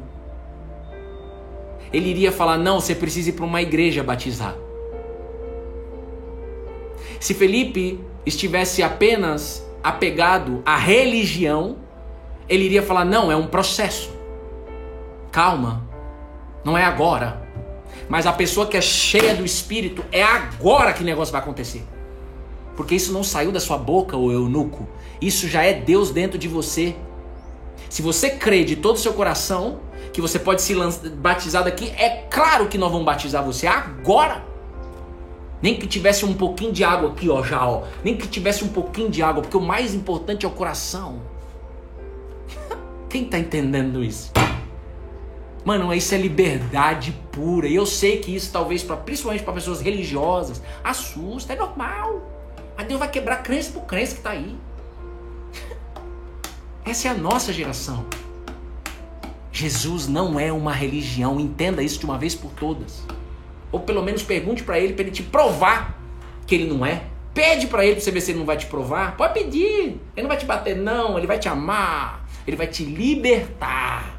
ele iria falar, não, você precisa ir para uma igreja batizar. Se Felipe estivesse apenas apegado à religião, ele iria falar, não, é um processo. Calma, não é agora. Mas a pessoa que é cheia do Espírito, é agora que o negócio vai acontecer. Porque isso não saiu da sua boca, ô eunuco. Isso já é Deus dentro de você. Se você crê de todo o seu coração que você pode se batizar daqui, é claro que nós vamos batizar você agora. Nem que tivesse um pouquinho de água aqui, ó, já, ó. Nem que tivesse um pouquinho de água, porque o mais importante é o coração. Quem tá entendendo isso? Mano, isso é liberdade pura. E eu sei que isso talvez, principalmente para pessoas religiosas, assusta, é normal. Mas Deus vai quebrar crença por crença que tá aí. Essa é a nossa geração. Jesus não é uma religião, entenda isso de uma vez por todas. Ou pelo menos pergunte para ele te provar que ele não é. Pede para ele pra você ver se ele não vai te provar. Pode pedir. Ele não vai te bater não, ele vai te amar. Ele vai te libertar.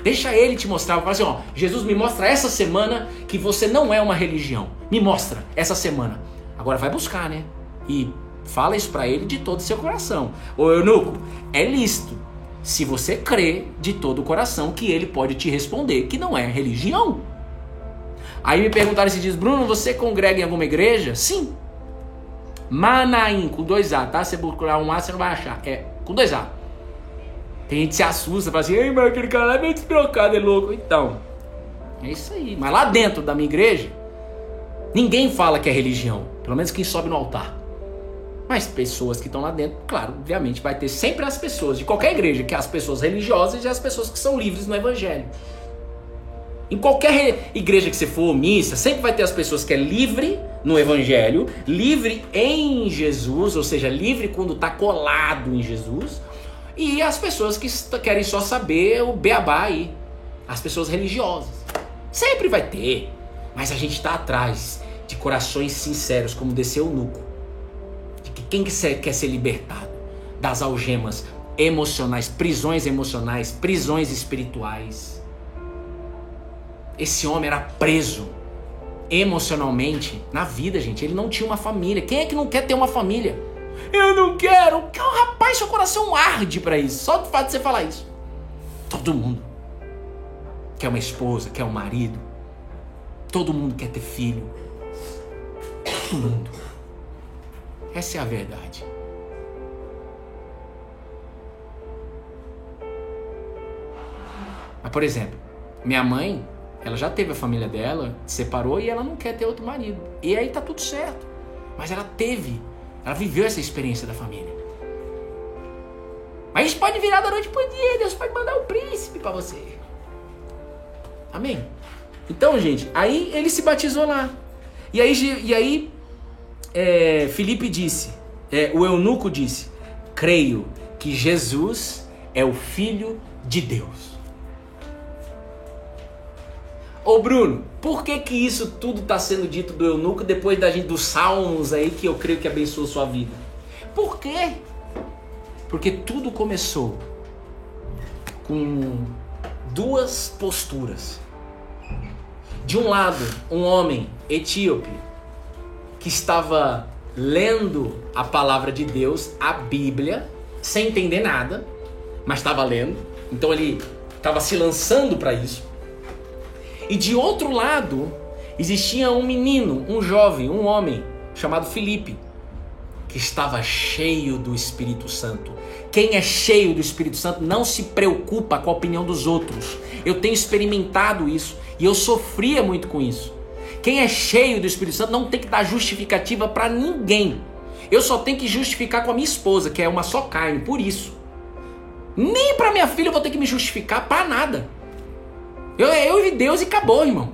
Deixa ele te mostrar. Fala assim, ó, Jesus, me mostra essa semana que você não é uma religião. Me mostra essa semana. Agora vai buscar, né? E fala isso pra ele de todo o seu coração. Ô eunuco, é lícito. Se você crê de todo o coração que ele pode te responder que não é religião. Aí me perguntaram esses dias, Bruno, você congrega em alguma igreja? Sim. Manaim, com 2A, tá? Se você procurar um A, você não vai achar. É, com 2A. Tem gente que se assusta, fala assim, ei, mas aquele cara lá é meio despirocado, é louco. Então, é isso aí. Mas lá dentro da minha igreja, ninguém fala que é religião. Pelo menos quem sobe no altar. Mas pessoas que estão lá dentro, claro, obviamente, vai ter sempre as pessoas de qualquer igreja, que é as pessoas religiosas e as pessoas que são livres no evangelho. Em qualquer igreja que você for, missa, sempre vai ter as pessoas que é livre no evangelho, livre em Jesus, ou seja, livre quando está colado em Jesus, e as pessoas que querem só saber o beabá aí, as pessoas religiosas. Sempre vai ter, mas a gente está atrás de corações sinceros, como desse eunuco. De que quem quer ser libertado das algemas emocionais, prisões espirituais. Esse homem era preso emocionalmente na vida, gente. Ele não tinha uma família. Quem é que não quer ter uma família? Eu não quero. Rapaz, seu coração arde pra isso. Só do fato de você falar isso. Todo mundo quer uma esposa, quer um marido. Todo mundo quer ter filho. Todo mundo. Essa é a verdade. Mas, por exemplo, minha mãe, ela já teve a família dela, se separou e ela não quer ter outro marido. E aí tá tudo certo. Mas ela viveu essa experiência da família. Mas isso pode virar da noite pro dia. Deus pode mandar um príncipe pra você. Amém? Então, gente, aí ele se batizou lá. E aí Filipe disse, o eunuco disse, creio que Jesus é o Filho de Deus. Ô Bruno, por que isso tudo está sendo dito do eunuco depois dos salmos aí que eu creio que abençoou sua vida? Por quê? Porque tudo começou com duas posturas. De um lado, um homem etíope que estava lendo a palavra de Deus, a Bíblia, sem entender nada, mas estava lendo. Então ele estava se lançando para isso. E de outro lado, existia um menino, um jovem, um homem, chamado Filipe, que estava cheio do Espírito Santo. Quem é cheio do Espírito Santo não se preocupa com a opinião dos outros. Eu tenho experimentado isso e eu sofria muito com isso. Quem é cheio do Espírito Santo não tem que dar justificativa para ninguém. Eu só tenho que justificar com a minha esposa, que é uma só carne, por isso. Nem para minha filha eu vou ter que me justificar para nada. Eu e Deus e acabou, irmão.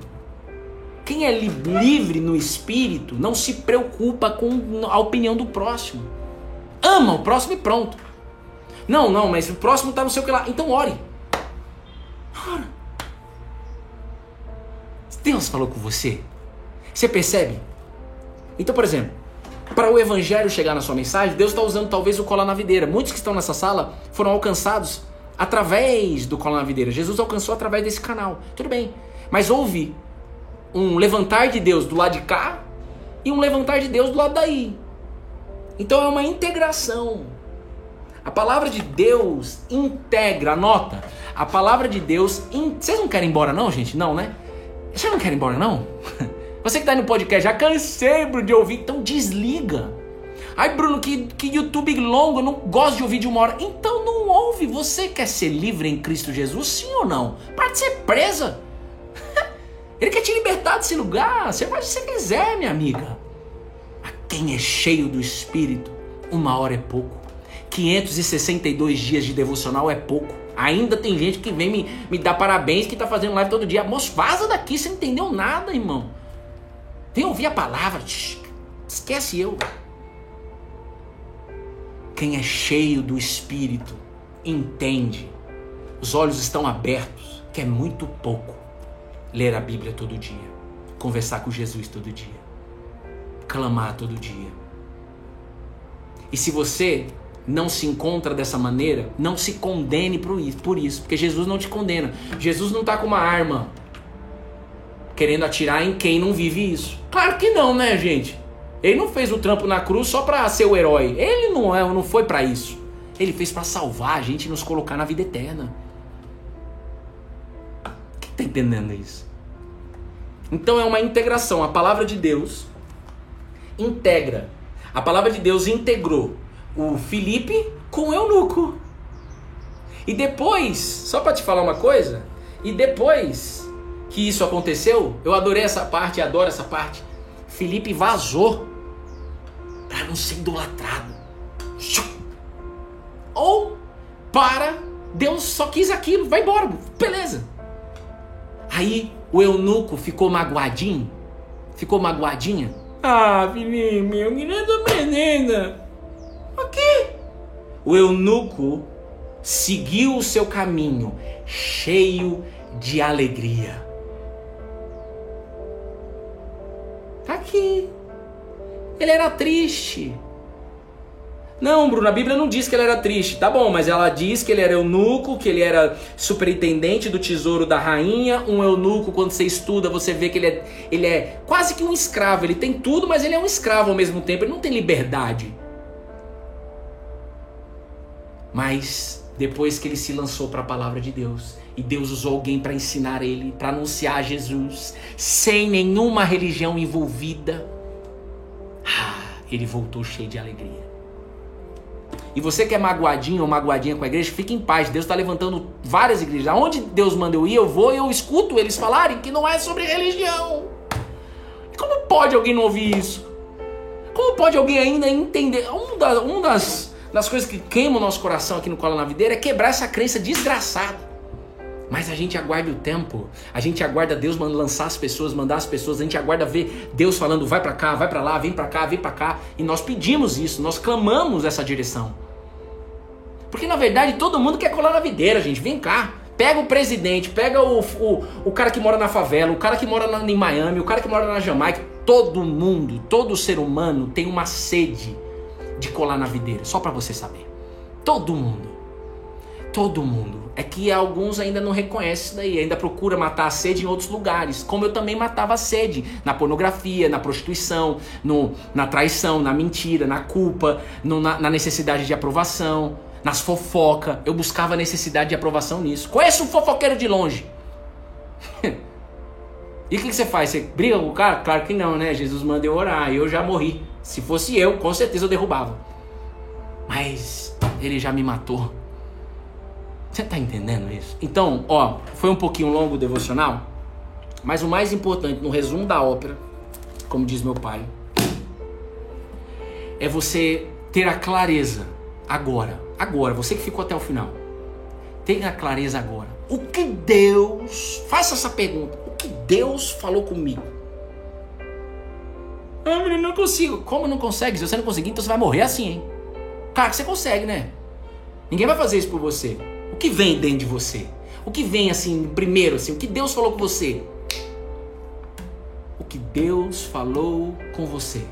Quem é livre no espírito não se preocupa com a opinião do próximo. Ama o próximo e pronto. Não, mas o próximo tá não sei o que lá. Então ore. Ora. Deus falou com você. Você percebe? Então, por exemplo, para o evangelho chegar na sua mensagem, Deus está usando talvez o colar na videira. Muitos que estão nessa sala foram alcançados através do colar na videira. Jesus alcançou através desse canal. Tudo bem. Mas houve um levantar de Deus do lado de cá e um levantar de Deus do lado daí. Então é uma integração. A palavra de Deus integra, anota. A palavra de Deus... Vocês não querem ir embora não, gente? Não, né? Vocês não querem ir embora não? Você que tá no podcast, já cansei, Bruno, de ouvir, então desliga. Ai, Bruno, que YouTube longo, eu não gosto de ouvir de 1 hora. Então não ouve. Você quer ser livre em Cristo Jesus, sim ou não? Para de ser presa. Ele quer te libertar desse lugar. Você faz o que você quiser, minha amiga. A quem é cheio do Espírito, 1 hora é pouco. 562 dias de devocional é pouco. Ainda tem gente que vem me dar parabéns, que tá fazendo live todo dia. Moço, vaza daqui, você não entendeu nada, irmão. Vem ouvir a palavra. Esquece eu. Quem é cheio do Espírito entende. Os olhos estão abertos, que é muito pouco. Ler a Bíblia todo dia. Conversar com Jesus todo dia. Clamar todo dia. E se você não se encontra dessa maneira, não se condene por isso. Porque Jesus não te condena. Jesus não está com uma arma querendo atirar em quem não vive isso. Claro que não, né, gente? Ele não fez o trampo na cruz só para ser o herói. Ele não foi para isso. Ele fez para salvar a gente e nos colocar na vida eterna. Quem está entendendo isso? Então é uma integração. A palavra de Deus integra. A palavra de Deus integrou o Filipe com o eunuco. E depois, só para te falar uma coisa, e depois que isso aconteceu, eu adorei essa parte, adoro essa parte. Filipe vazou para não ser idolatrado. Ou para Deus só quis aquilo, vai embora, beleza. Aí o eunuco ficou magoadinho, ficou magoadinha. Ah, Filipe, eu queria da menina. O quê? O eunuco seguiu o seu caminho cheio de alegria. Tá aqui. Ele era triste. Não, Bruno, a Bíblia não diz que ele era triste. Tá bom, mas ela diz que ele era eunuco, que ele era superintendente do tesouro da rainha. Um eunuco, quando você estuda, você vê que ele é quase que um escravo. Ele tem tudo, mas ele é um escravo ao mesmo tempo. Ele não tem liberdade. Mas depois que ele se lançou para a palavra de Deus, e Deus usou alguém para ensinar ele, para anunciar Jesus, sem nenhuma religião envolvida, ele voltou cheio de alegria. E você que é magoadinho ou magoadinha com a igreja, fique em paz. Deus está levantando várias igrejas. Aonde Deus manda eu ir, eu vou e eu escuto eles falarem que não é sobre religião. E como pode alguém não ouvir isso? Como pode alguém ainda entender? Das coisas que queimam o nosso coração aqui no Cola na Videira é quebrar essa crença desgraçada. Mas a gente aguarda o tempo, a gente aguarda Deus lançar as pessoas, mandar as pessoas, a gente aguarda ver Deus falando vai pra cá, vai pra lá, vem pra cá, vem pra cá. E nós pedimos isso, nós clamamos essa direção. Porque na verdade todo mundo quer colar na videira, gente, vem cá. Pega o presidente, pega o cara que mora na favela, o cara que mora em Miami, o cara que mora na Jamaica. Todo mundo, todo ser humano tem uma sede de colar na videira, só pra você saber. Todo mundo. É que alguns ainda não reconhecem isso daí, ainda procura matar a sede em outros lugares, como eu também matava a sede, na pornografia, na prostituição, na traição, na mentira, na culpa, na necessidade de aprovação, nas fofocas. Eu buscava necessidade de aprovação nisso. Conheço um fofoqueiro de longe. E o que você faz? Você briga com o cara? Claro que não, né? Jesus manda eu orar, eu já morri. Se fosse eu, com certeza eu derrubava. Mas ele já me matou. Você tá entendendo isso? Então, foi um pouquinho longo o devocional, mas o mais importante no resumo da ópera, como diz meu pai, é você ter a clareza agora, você que ficou até o final, tenha a clareza agora. O que Deus, faça essa pergunta, o que Deus falou comigo? Eu não consigo. Como não consegue? Se você não conseguir, então você vai morrer assim, hein? Claro que você consegue, né? Ninguém vai fazer isso por você. O que vem dentro de você? O que vem assim, primeiro assim, o que Deus falou com você? O que Deus falou com você?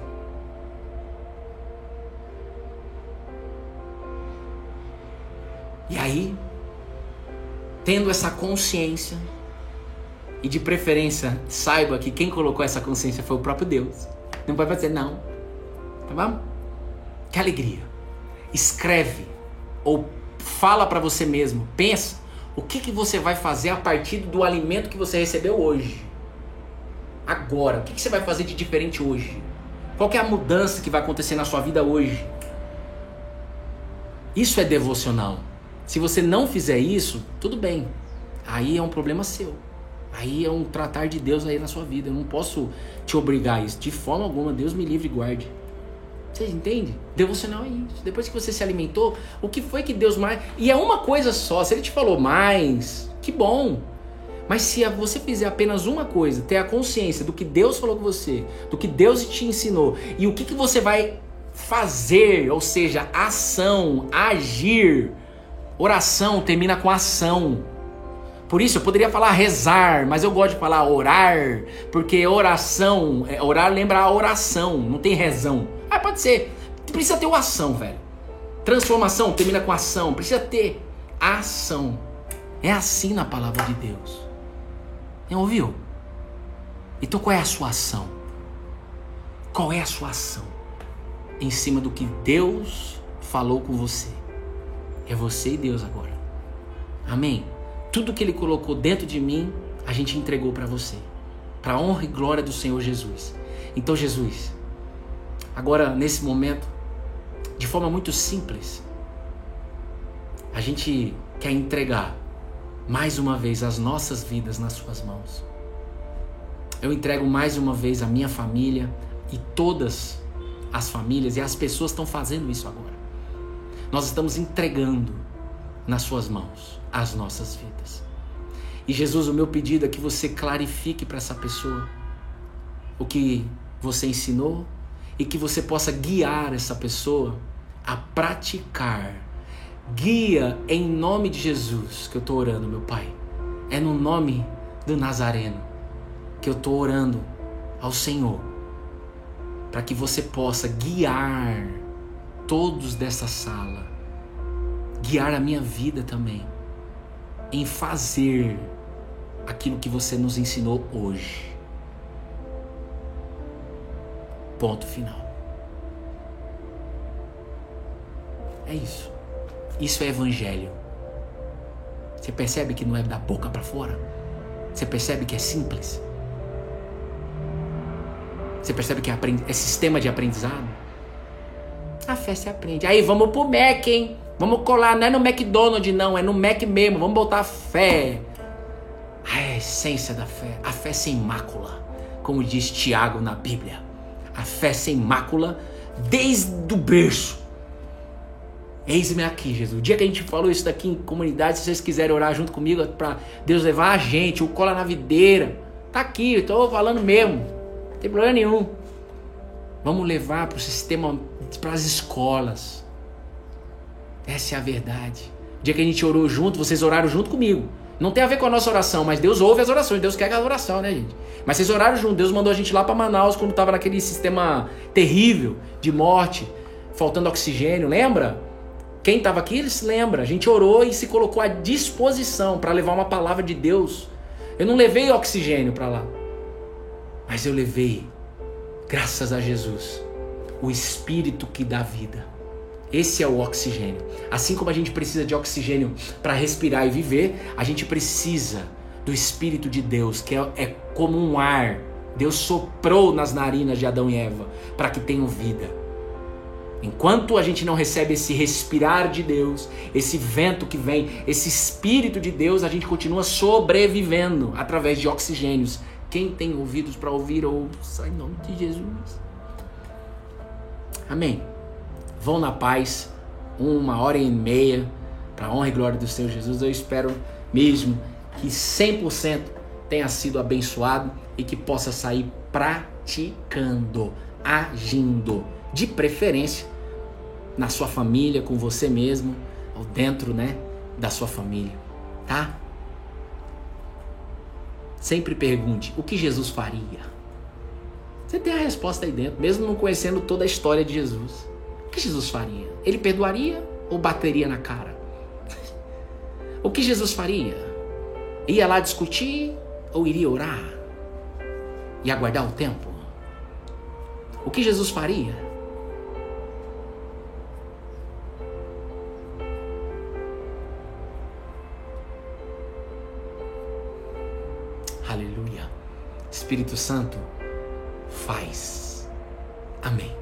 E aí, tendo essa consciência, E de preferência, saiba que quem colocou essa consciência foi o próprio Deus. Não vai fazer não. Tá bom? Que alegria. Escreve ou fala para você mesmo. Pensa o que você vai fazer a partir do alimento que você recebeu hoje. Agora. O que você vai fazer de diferente hoje? Qual que é a mudança que vai acontecer na sua vida hoje? Isso é devocional. Se você não fizer isso, tudo bem. Aí é um problema seu. Aí é um tratar de Deus aí na sua vida. Eu não posso te obrigar a isso. De forma alguma, Deus me livre e guarde. Vocês entendem? Devocional é isso. Depois que você se alimentou, o que foi que Deus mais... E é uma coisa só. Se Ele te falou mais, que bom. Mas se você fizer apenas uma coisa, ter a consciência do que Deus falou com você, do que Deus te ensinou, e o que você vai fazer, ou seja, ação, agir. Oração termina com ação. Por isso eu poderia falar rezar, mas eu gosto de falar orar, porque oração, orar lembra a oração, não tem rezão. Ah, pode ser. Precisa ter uma ação, velho. Transformação termina com ação, precisa ter ação. É assim na palavra de Deus. Não ouviu? Então qual é a sua ação? Qual é a sua ação? Em cima do que Deus falou com você. É você e Deus agora. Amém? Tudo que Ele colocou dentro de mim, a gente entregou para você. Para a honra e glória do Senhor Jesus. Então, Jesus, agora nesse momento, de forma muito simples, a gente quer entregar mais uma vez as nossas vidas nas suas mãos. Eu entrego mais uma vez a minha família e todas as famílias, e as pessoas estão fazendo isso agora. Nós estamos entregando nas suas mãos as nossas vidas. E Jesus, o meu pedido é que você clarifique para essa pessoa o que você ensinou e que você possa guiar essa pessoa a praticar. Guia em nome de Jesus que eu estou orando, meu Pai. É no nome do Nazareno que eu estou orando ao Senhor, para que você possa guiar todos dessa sala, guiar a minha vida também, em fazer aquilo que você nos ensinou hoje. Ponto final. É isso. Isso é evangelho. Você percebe que não é da boca para fora? Você percebe que é simples? Você percebe que é sistema de aprendizado? A fé se aprende. Aí vamos pro Mac, hein? Vamos colar, não é no McDonald's não, é no Mac mesmo. Vamos botar fé. A essência da fé. A fé sem mácula. Como diz Tiago na Bíblia. A fé sem mácula desde o berço. Eis-me aqui, Jesus. O dia que a gente falou isso daqui em comunidade, se vocês quiserem orar junto comigo para Deus levar a gente, o cola na videira, tá aqui, eu tô falando mesmo. Não tem problema nenhum. Vamos levar para o sistema, para as escolas. Essa é a verdade. O dia que a gente orou junto, vocês oraram junto comigo. Não tem a ver com a nossa oração, mas Deus ouve as orações. Deus quer a oração, né, gente? Mas vocês oraram junto. Deus mandou a gente lá para Manaus quando tava naquele sistema terrível de morte, faltando oxigênio, lembra? Quem estava aqui, ele se lembra. A gente orou e se colocou à disposição para levar uma palavra de Deus. Eu não levei oxigênio para lá, mas eu levei, graças a Jesus, o Espírito que dá vida. Esse é o oxigênio. Assim como a gente precisa de oxigênio para respirar e viver, a gente precisa do Espírito de Deus, que é como um ar. Deus soprou nas narinas de Adão e Eva para que tenham vida. Enquanto a gente não recebe esse respirar de Deus, esse vento que vem, esse Espírito de Deus, a gente continua sobrevivendo através de oxigênios. Quem tem ouvidos para ouvir, ouça em nome de Jesus. Amém. Vão na paz, 1h30, para a honra e glória do Senhor Jesus. Eu espero mesmo que 100% tenha sido abençoado e que possa sair praticando, agindo, de preferência na sua família, com você mesmo, ou dentro, da sua família, tá? Sempre pergunte, o que Jesus faria? Você tem a resposta aí dentro, mesmo não conhecendo toda a história de Jesus. O que Jesus faria? Ele perdoaria ou bateria na cara? O que Jesus faria? Ia lá discutir Ou iria orar e aguardar o tempo? O que Jesus faria? Aleluia. Espírito Santo, faz. Amém.